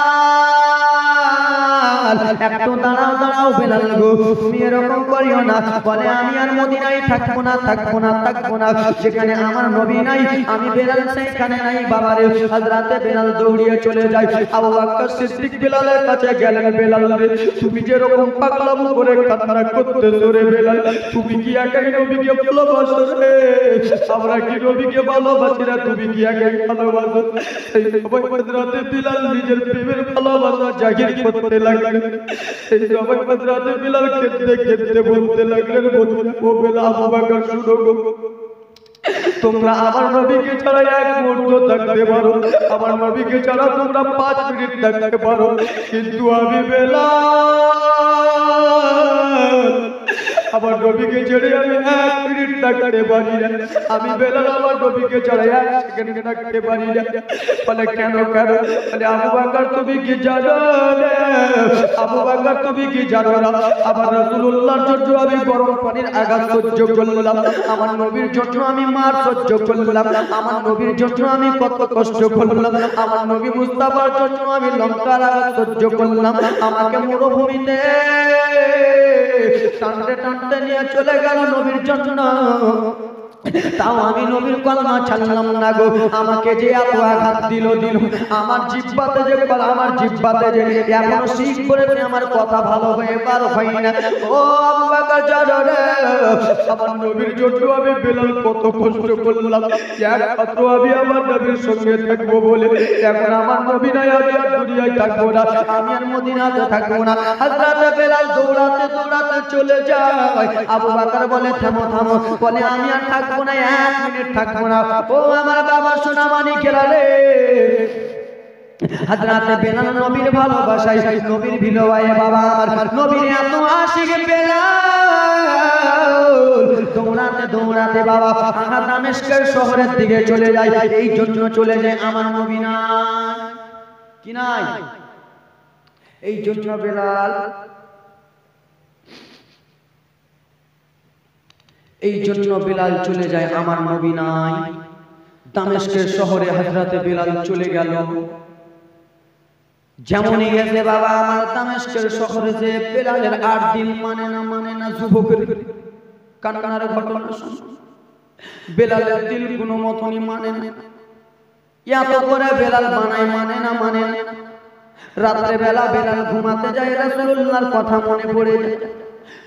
একটু দাঁড়াও দাঁড়াও বেলাল গো, তুমি এরকম করিও না। বলে, আমি আর মদিনায় থাকবো না, থাকবো না, থাকবো না, যেখানে আমার নবী নাই আমি বেলাল সেইখানে নাই বাবারে। হযরত বেলাল দৌড়িয়ে চলে যায়। আবু বকর সিদ্দিক বেলালের কাছে গেলেন, বেলাল রে তুমি যেরকম পাগলামো করে কান্না করতেছো রে বেলাল, তুমি কি একাই নবীকে ভালোবাসো রে? আমরা কি নবীকে ভালোবাসি না? তুমি কি একাই ভালোবাসো? এই হযরত বেলাল নিজের প্রেমের ভালোবাসা জাহির করতে লাগলেন। এই সময় হযরত বেলাল কেঁদে কেঁদে বলতে লাগলেন, ও বেলাল, আবু বকর শুনো গো, তোমরা আমার নবীকে ছাড়া এক মুহূর্ত থাকতে পারো, আমার নবীকে ছাড়া তোমরা 5 মিনিট থাকতে পারো, কিন্তু আমি বেলাল আমার নবীকে ছেড়ে আমি 1 মিনিট থাকতে পারি না। আমি বেলাল আমার নবীকে ছাড়া 1 সেকেন্ড থাকতে পারি না। বলে, কেন কেন? বলে, আবু বকর তুমি কি জানো না? আবু বকর তুমি কি জানো না? আমার রাসূলুল্লাহর জন্য আমি গরম পানির আঘাত সহ্য করলাম, আমার নবীর জন্য আমি মার সহ্য করলাম, আমার নবীর জন্য আমি কত কষ্ট করলাম, আমার নবী মুস্তাফার জন্য আমি লঙ্কার আঘাত সহ্য করলাম। আমাকে মরুভূমিতে টানতে টানতে নিয়ে চলে গেল নবীর জন্য, তাও আমি নবীর কলমা ছাড়লাম না গো। আমাকে যে এত আঘাত দিল, আমার জিহ্বাতে যে আমার জিহ্বাতে যে এখনো শিখ করেছে, আমার কথা ভালো হয়ে বার হয় না। ও আবু বকর জানো রে, আমার নবীর জন্য আমি বেলাল কত কষ্ট করলাম, একমাত্র আমি আমার নবীর সঙ্গে থাকবো বলে। এখন আমার নবী নাই, আমি আর দুনিয়ায় থাকবো না, আমি আর মদিনাতে থাকবো না। হযরত বেলাল দৌড়াতে দৌড়াতে চলে যায়। আবু বকর বলে, থামো থামো। বলে, আমি আর থাকবো না, 1 মিনিট থাকবো না। ও আমার বাবা সোনামানিকেরা রে, হযরত বেলাল নবীর ভালোবাসায়, নবীর বিনয়ে বাবা আমার নবীর এত আশিক বেলাল দৌড়াতে দৌড়াতে বাবা বাবা আমরা দামেস্কের শহরের দিকে চলে যাই, এই জন্য চলে যায় আমার নবী নাই কি নাই, এই জন্য বেলাল, এই জন্য বেলাল চলে যায় আমার নবী নাই। দামেস্কের শহরে হযরতে বেলাল চলে গেল। যেমনই গেছে বাবা আমার দামেস্কের শহরে যে বেলালের 8 দিন মানে না যুবকের কান্নার ঘটনা শুন। বেলালের দিল কোনো মতনই মানে না, এত করে বেলাল বানায় মানে না। রাত্রে বেলা বেলাল ঘুমাতে যায় রাসূলুল্লাহর কথা মনে পড়ে যায়,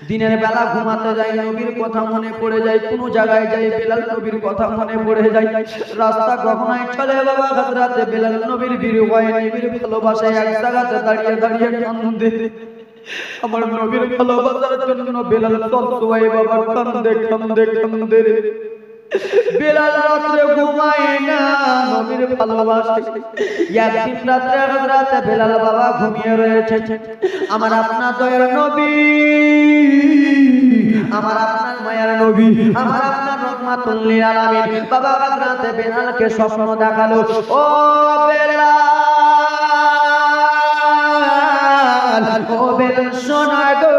দিনের বেলা ঘুমাতে যায় নবীর কথা মনে পড়ে যায়, কোন জায়গায় যায় বেলাল নবীর কথা মনে পড়ে যায়। রাস্তা কখনোই চলে বাবা হযরতে বেলাল নবীর বিরহে নবীর ভালোবাসায় এক জায়গাতে দাঁড়িয়ে দাঁড়িয়ে কান্দে। আমার নবীর ভালোবাসার জন্য বেলাল তসওয়াই বাবা কান্দে রে। বেলাল রাত্রে ঘুমায় না নবীর ভালোবাসায়। একদিন রাত্রে হযরতে বেলাল বাবা ঘুমিয়ে রয়েছে, আমার আপনার দয়ার নবী, আমার আপনার মায়ের নবী, আমার আপনার রহমাতুল লিল আলামিন বাবা হযরতে বেলালকে স্বপ্ন দেখালো। ও বেলাল, ও বেলাল শোনা গো,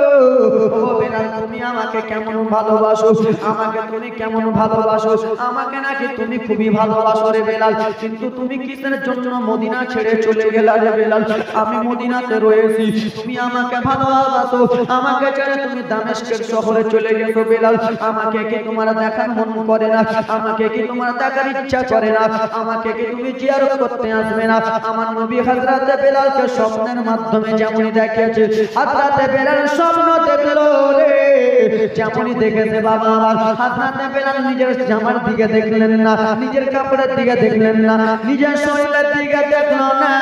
ও বেলাল তুমি আমাকে কেমন ভালোবাসো, আমাকে তুমি কেমন ভালোবাসো, আমাকে নাকি তুমি খুবই ভালোবাসো রে বেলাল, কিন্তু তুমি কিসের জন্য মদিনা ছেড়ে চলে গেলা রে বেলাল? আমি মদিনাতে রয়েছি, তুমি আমাকে ভালোবাসো, আমাকে ছেড়ে তুমি দামেস্কের শহরে চলে গেছো বেলাল, আমাকে কি তোমার দেখার মন করে না, আমাকে কি তোমার দেখার ইচ্ছা করে না, আমাকে কি তুমি জিয়ারত করতে আসবে না? আমার নবী হযরতে বেলালকে স্বপ্নের মাধ্যমে যেমনই দেখিয়েছে, হযরতে বেলাল স্বপ্ন দেখলো রে, যেমনই দেখেছে বাবা আমার হযরতে বেলাল নিজের জামার দিকে দেখলেন না, নিজের কাপড়ের দিকে দেখলেন না, নিজের শরীরের দিকে দেখলো না।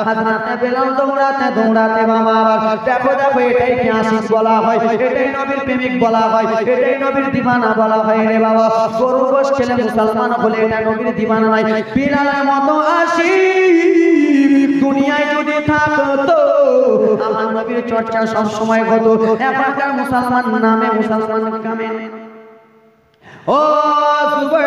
হযরতে বেলাল দৌড়াতে বাবা আমার দেখো এটাই কি আশিক বলা হয়, এটাই নবীর প্রেমিক বলা হয়, এটাই নবীর দিওয়ানা বলা হয় রে বাবা। গরু গোশ খেলে মুসলমান বলে এটা নবীর দিওয়ানা নাই। বেলালের মতো আশিক দুনিয়ায় যদি থাকতো আমার নবীর চর্চা সব সময় হতো। এখনকার মুসলমান নামে মুসলমান কামে। ও যুবক,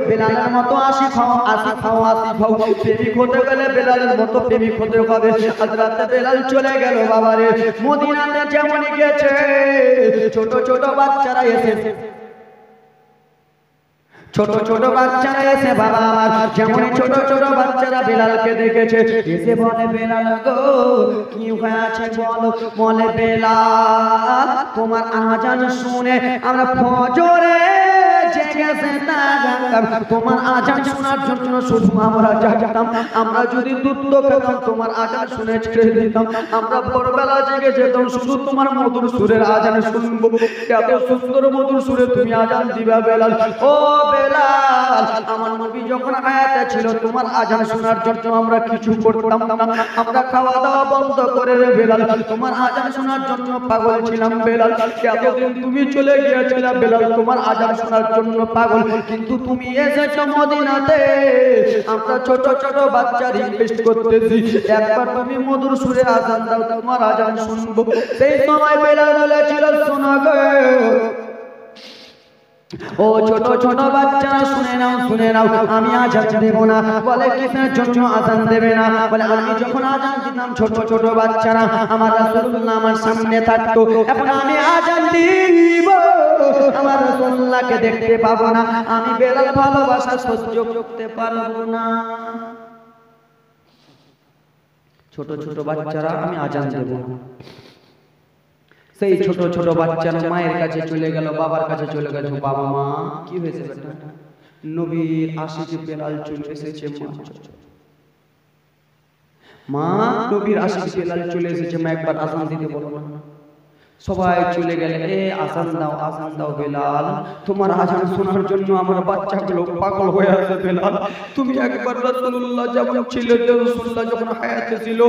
বেলালের মতো আশিক হও, প্রেমিক হতে গেলে বেলালের মতো প্রেমিক হতে হবে। হযরতে বেলাল চলে গেল বাবারে মদিনাতে। যেমনই গেছে ছোট ছোট বাচ্চারা এসেছে, ছোট বাচ্চারা এসে বাবা আমার যেমনই ছোট বাচ্চারা বেলালকে দেখেছে এসে বলে বেলাল গো কি হয়েছে বলো। বলে বেলাল তোমার আজান শুনে আমরা ফজরে জেগেছে তোমার আজান শোনার জন্য শুধু আমরা জাগতাম, আমরা যদি দুধ খেতাম তোমার আজান শুনে ছেড়ে দিতাম, আমরা ভোরবেলা জেগে যেতাম শুধু তোমার মধুর সুরের আজান শুনবো। এত সুন্দর মধুর সুরে তুমি আজান দিবা বেলাল। ও বেলাল, আমার নবী যখন হায়াতে ছিল তোমার আজান শোনার জন্য আমরা কিছু করতাম না, আমরা খাওয়া দাওয়া বন্ধ করে রে বেলাল তোমার আজান শোনার জন্য পাগল ছিলাম বেলাল। এতদিন তুমি চলে গিয়েছিলে বেলাল তোমার আজান শোনার জন্য পাগল, কিন্তু তুমি এসেছো মদিনাতে, আমরা ছোট বাচ্চা রিকোয়েস্ট করতেছি একবার তুমি মধুর সুরে আজান দাও তোমার আজান শুনবো। সেই সময় বেলাল বলেছিল শোনো গো, ও ছোট বাচ্চারা শুনে নাও আমি আজান দেব না। বলে কিসের জন্য আজান দেবে না? বলে আমি যখন আজান দিতাম ছোট বাচ্চারা আমার রাসূলুল্লাহ আমার সামনে থাকতো, এখন আমি আজান দিব আমার রাসূলুল্লাহকে দেখতে পাবো না, আমি বেলাল ভালোবাসা সহ্য করতে পারবো না। ছোট বাচ্চারা আমি আজান দেব না। সেই ছোট বাচ্চারা মায়ের কাছে চলে গেল, বাবার কাছে চলে গেল। বাবা মা কি হয়েছে বেটা? নবীর আশিক বেলাল চলে এসেছে। মা নবীর আশিক বেলাল চলে এসেছে, মা একবার আজান দিতে বলো না। সবাই চলে গেলে আজান দাও বেলাল, তোমার আজান শোনার জন্য আমার বাচ্চাগুলো পাগল হয়ে আছে বেলাল। তুমি একবার রাসূলুল্লাহ যেমন ছিল, রাসূলুল্লাহ যখন হায়াতে ছিল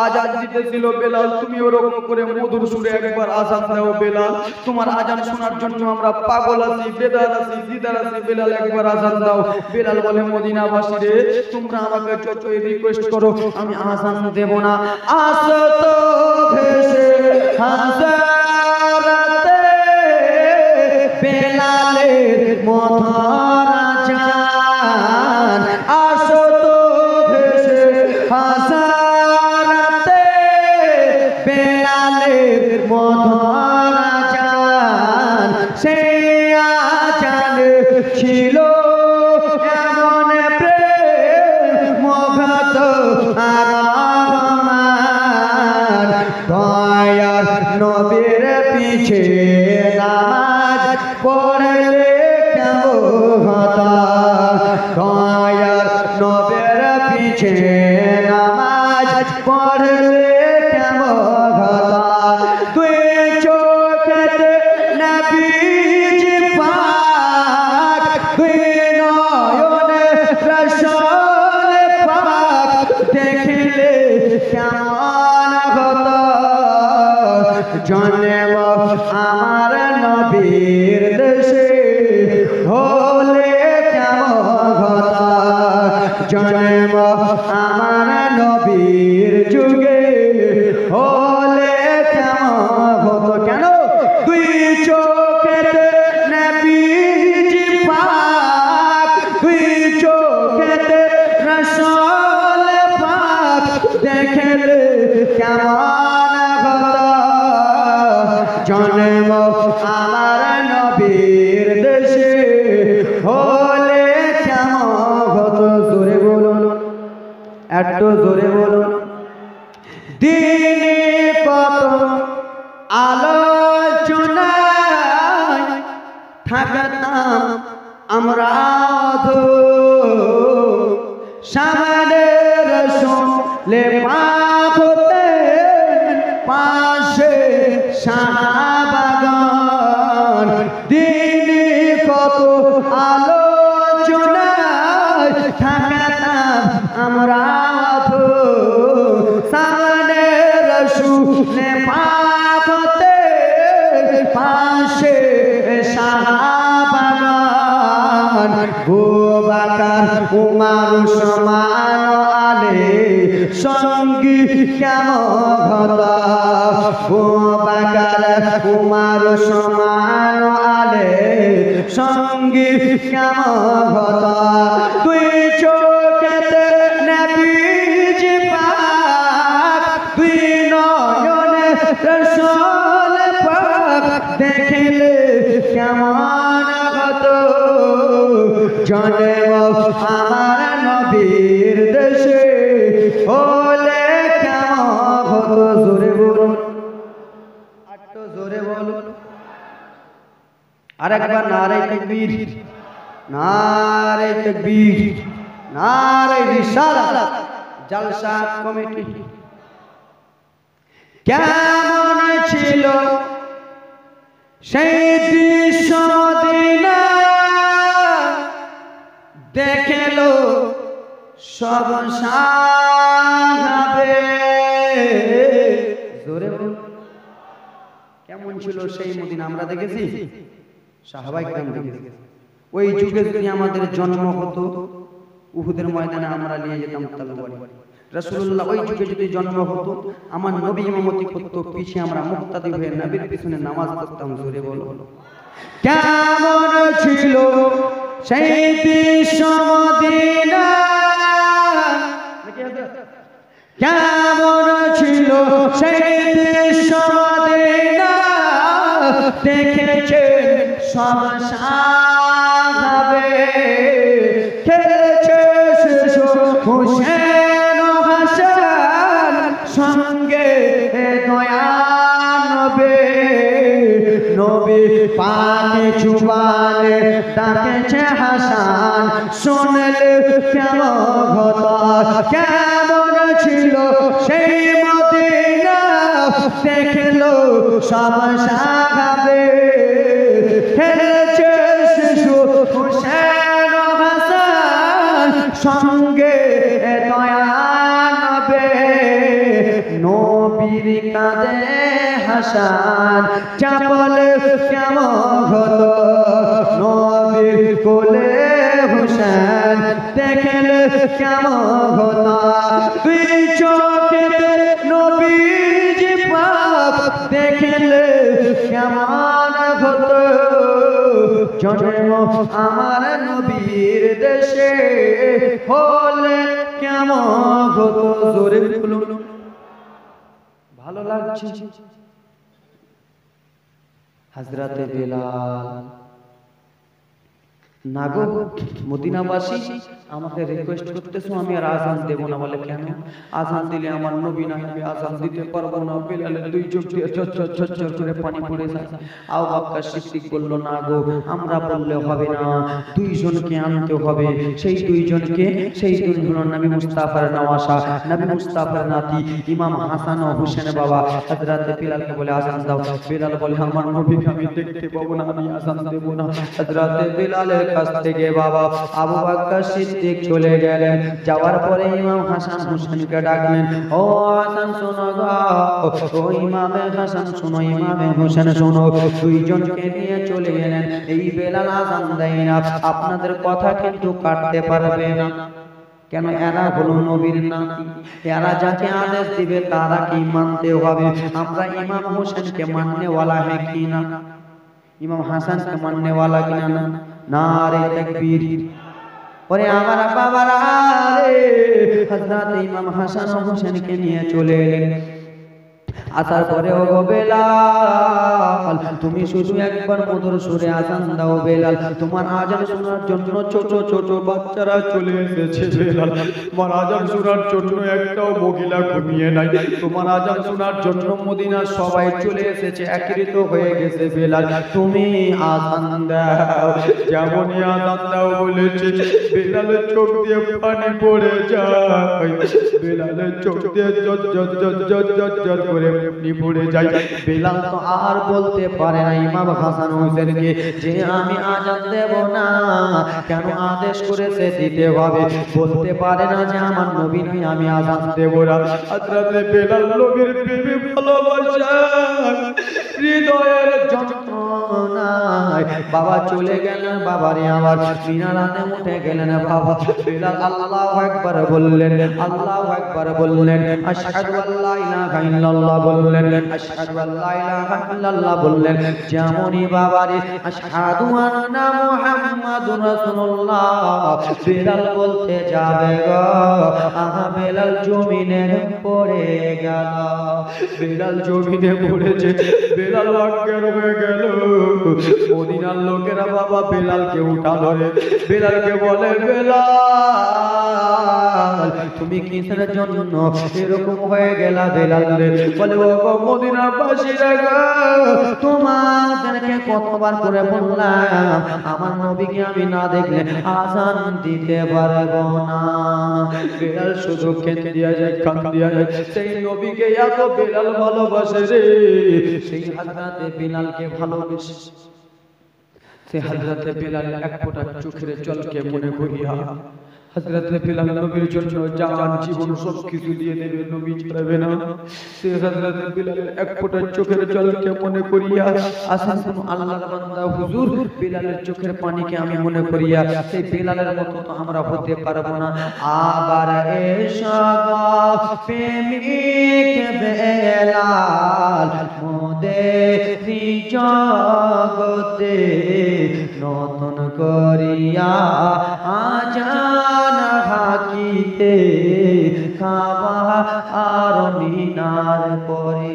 আজান দিতেছিল বেলাল, তুমি ওরকম করে মধুর সুরে একবার আজান দাও বেলাল, তোমার আজান শোনার জন্য আমরা পাগল আছি, বেদার আছি, দিদার আছি বেলাল, একবার আজান দাও। বেলাল বলে মদিনাবাসী রে, তোমরা আমাকে যতই রিকোয়েস্ট করো আমি আজান দেব না। আসো তো ভেসে হাজার বেলালের মধুর পিছে নামাজ পড়লে কেমন হতো দয়ার নবের পিছে নামাজ পড়লে কেমন হতো তুই চোখেতে নবীজি পাক তুই নয়নে রাসূল পাক দেখলে কেমন হতো জন্ম আমার নবীর দেশে হলে কেমন হতো জন্ম আমার নবীর যুগে হলে কেমন হতো কেন তুই চোখের নবীজি পাক তুই চোখের রাসূল পাক দেখলে কেমন হতো জন্ম আমার নবীর দেশে হলে কেমন হতো জোরে বলুন একটু জোরে বলুন দিনে কত আলোচনায় থাকতাম আমরা সামনে রাসূলে পাক হতেন পাশে সাহাবাগণ দিনে কত আলোচনায় থাকতাম আমরা সামনে রাসূলে পাক হতেন পাশে সাহাবাগণ আবু বকর উমর উসমান আলী সঙ্গী কেমন হতো আবু বকর উমর উসমান আলী সঙ্গী কেমন হতো তুই চোখেতে নবীজি পাক তুই নয়নে রাসূল পাক দেখলে কেমন হতো জন্ম আমার নবীর দেশে হলে কেমন হতো জোরে বলুন একটু জোরে বলুন আরেকবার নারে তাকবীর নারে তাকবীর নারে রিসালাত জলসা কমিটি কেমন ছিল সেই দৃশ্য মদিনা দেখলো সব সাহাবে জোরে বলুন কেমন ছিল সেই মদিনা আমরা দেখেছি সাহাবায়ে কেরাম দেখেছি ওই যুগে যদি আমাদের জন্ম হতো উহুদের ময়দানে আমরা নিয়ে যেতাম তলোয়ার রাসূলুল্লাহ ওই যুগে যদি জন্ম হতো আমার নবী ইমামতি করতো পিছে আমরা মুক্তাদি হয়ে নবীর পিছনে নামাজ পড়তাম জোরে বলো কেমন ছিল সেই দৃশ্য মদিনা কেমন ছিল সেই দৃশ্য মদিনা দেখেছে সব সাহাবে খেলেছে শিশু হুসেন হাসান সঙ্গে দয়া নবী নবী পাকে জুবানে ডাকেছে হাসান শুনলে কেমন হতো কেমন ছিল সেই মদিনা দেখলো সব সাহাবে খেলেছে শিশু হুসেন হাসান সঙ্গে দয়া নবী নবীর কাঁধে হাসান চাপলে কেমন হতো নবীর কোলে হুসেন দেখলে কেমন হতো তুই চোখে নবীজি পাক দেখলে কেমন হতো জন্ম আমার নবীর দেশে হলে কেমন হতো জোরে বলুন ভালো লাগছে হযরতে বিলাল না গো মদিনাবাসী, আমাকে রিকোয়েস্ট করতেছো আমি আর আজান দেব না। বলে কেন? আজান দিলে আমার নবী না, আমি আজান দিতে পারবো না। বেলালের দুই চোখ দিয়ে ঝরঝর ঝরঝর করে পানি পড়ে যায়। আবু বকর সিদ্দিক বলল, না গো আমরা বললে হবে না, দুইজনকে আনতে হবে। সেই দুইজনকে, সেই দুই হলো নবী মুস্তাফার নওয়াসা, নবী মুস্তাফার নাতি ইমাম হাসান ও হোসেন বাবা। হযরত বিলালকে বলে আজান দাও। বিলাল বলে আমার নবীকে আমি দেখতে পাবো না, আমি আজান দেব না। হযরত বিলালের কাছ থেকে বাবা আবু বকর সিদ্দিক চলে গেলেন। যাওয়ার পরে ইমাম হাসান হোসেনকে ডাকলেন, ও হাসান শোনো গো, ও ইমামে হাসান শোনো, ইমামে হোসেন শোনো। দুইজনকে নিয়ে চলে গেলেন। এই বেলাল আজান দেয় না, আপনাদের কথা কিন্তু কাটতে পারবে না। কেন? এরা হলো নবীর নাতি, এরা যাকে আদেশ দিবে তারা কি মানতে হবে। আমরা ইমাম হোসেনকে মাননেওয়ালা হ্যাঁ কি না? ইমাম হাসানকে মাননেওয়ালা কিনা না? নারে তাকবীর। ওরে আমার বাবারা রে, হযরত ইমাম হাসান ও হোসেনকে নিয়ে চলে এলেন। আসার পরে ও বেলাল, তুমি শুধু একবার মধুর সুরে আজান দাও। বেলাল, তোমার আজান শোনার জন্য ছোট ছোট বাচ্চারা চলে এসেছে। বেলাল, তোমার আজান শোনার জন্য একটাও মহিলা ঘুমিয়ে নাই। তোমার আজান শোনার জন্য মদিনার সবাই চলে এসেছে, একত্রিত হয়ে গেছে। বেলাল, তুমি আজান দাও। যেমনই আজান দাও বলেছে, বেলালের চোখ দিয়ে পানি পড়ে যায়। বেলালের চোখ দিয়ে জজ জজ জজ জজ জজ জজ করে পানি পড়ে যায়। বেলাল তো আর বলতে পারে না ইমাম হাসান হোসেনকে যে আমি আজান দেব না, কেন আদেশ করেছে দিতে হবে। বলতে পারে না যে আমার নবী নাই, আমি আজান দেব না। হযরত বেলাল নবীর প্রেমে ভালোবাসা হৃদয়ের যন্ত্রণায় বাবা চলে গেলেন। বাবারে আমার মিনারাতে উঠে গেলেন। বাবা বেলাল আল্লাহু আকবার বললেন, আল্লাহু আকবার বললেন, আশহাদু আল্লা ইলাহা ইল্লাল্লাহ বললেন, আশহাদু আল্লা ইলাহা ইল্লাল্লাহ বললেন। যেমনই বাবারে আশহাদু আন্না মুহাম্মাদুর রাসূলুল্লাহ বেলাল বলতে যাবে গো, আহা বেলাল জমিনে পড়ে গেল। বেলাল জমিনে পড়েছে, বেলাল অজ্ঞান হয়ে গেল। মদিনার লোকেরা বাবা বেলালকে উঠা ধরে, বেলালকে বলে, বেলাল তুমি কিসের জন্য এরকম হয়ে গেলা? বেলাল বলে, ও মদিনার বাসীরা গো, তোমাদেরকে কতবার করে বললাম আমার নবীকে আমি না দেখলে আজান দিতে পারবো না। বেলাল শুধু কেঁদে দিয়া যায়, কান দিয়া যায়। সেই নবীকে এত বেলাল ভালোবাসে রে, সেই হযরত বেলালকে ভালোবেসে সে হযরত বেলাল এক ফোঁটা চোখের জলকে মনে করিয়া হযরত বেলাল নবীর জন্য জান জীবন সবকিছু দিয়ে দেবে, নবী ছাড়বে না। সে হযরত বেলালের এক ফোঁটা চোখের জলকে মনে করিয়া আসেন কোন আল্লাহর বান্দা হুজুর, বেলালের চোখের পানিকে আমি মনে করিয়া সেই বেলালের মতো তো আমরা হতে পারবো না। আবার এসো প্রেমিক বেলাল মোদের জগতে নতুন করিয়া আজান হাকিতে খাবা আর মিনার পরে।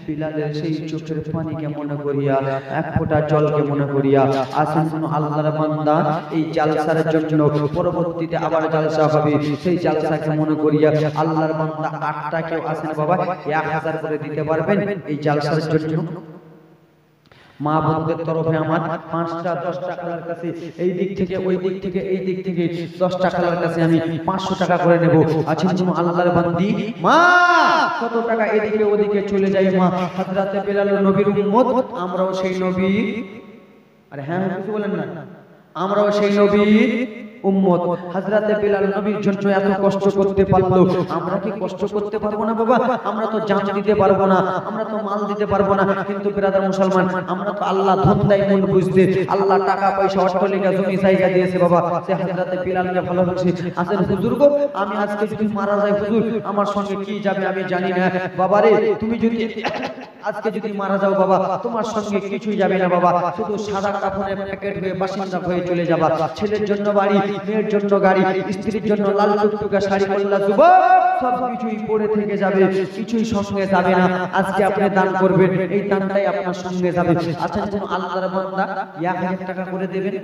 বিলালের সেই চোখের পানিকে মনে করিয়া, এক ফোঁটা জলকে মনে করিয়া আসেন কোন আল্লাহর বান্দা এই জালসার জন্য পরবর্তীতে আবার জালসা হবে, সেই জালসাকে মনে করিয়া আল্লাহর বান্দা 8টা কেউ আসেন বাবা 1000 করে দিতে পারবেন এই জালসার জন্য। মা বোনদের তরফে আমার 5টা 10 টাকার কাছে এই দিক থেকে ওই দিক থেকে এই দিক থেকে 10 টাকার কাছে আমি 500 টাকা করে নেব। আচ্ছা তুমি আল্লাহর বান্দি মা কত টাকা এদিকে ওদিকে চলে যায় মা। হযরত বেলাল নবীর উম্মত, আমরাও সেই নবী। আরে হ্যাঁ কিছু বলেন না, আমরাও সেই নবীর উম্মত। হযরত বেলাল নবীর জন্য এত কষ্ট করতে পারলো, আমরা কি কষ্ট করতে পারবো না বাবা? আমরা তো জান দিতে পারবো না, আমরা তো মাল দিতে পারবো না, কিন্তু ব্রাদার মুসলমান আমরা তো আল্লাহ ধন দেয় মন বুঝতে, আল্লাহ টাকা পয়সা অট্টালিকা জমি জায়গা দিয়েছে বাবা। সে হযরত বেলালকে ভালোবাসে। আসেন হুজুর গো, আমি আজকে যদি মারা যাই হুজুর আমার সঙ্গে কি যাবে আমি জানি না। বাবারে তুমি যদি আজকে যদি মারা যাও বাবা তোমার সঙ্গে কিছুই যাবে না বাবা, শুধু সাদা কাফনে প্যাকেট হয়ে বাসিন্দা হয়ে চলে যাবা। ছেলের জন্য বাড়ি, মেয়ের জন্য গাড়ি, স্ত্রীর জন্য লাল টুকটুকা শাড়ি কল্লা যুবক সব কিছুই পড়ে থেকে যাবে, কিছুই সঙ্গে যাবে না। আজকে আপনি দান করবেন, এই দানটাই আপনার সঙ্গে যাবে। আচ্ছা যেন আল্লাহর বান্দা 1000 টাকা করে দেবেন।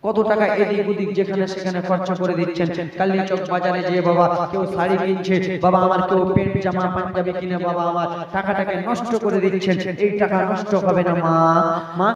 কত টাকা এদিক ওদিক যেখানে সেখানে খরচা করে দিচ্ছেন। কালীচক বাজারে যে বাবা কেউ শাড়ি কিনছে, বাবা আমার কেউ প্যান্ট জামা পাঞ্জাবি কিনে বাবা আমার টাকাটাকে নষ্ট করে দিচ্ছেন। এই টাকা নষ্ট হবে না মা। মা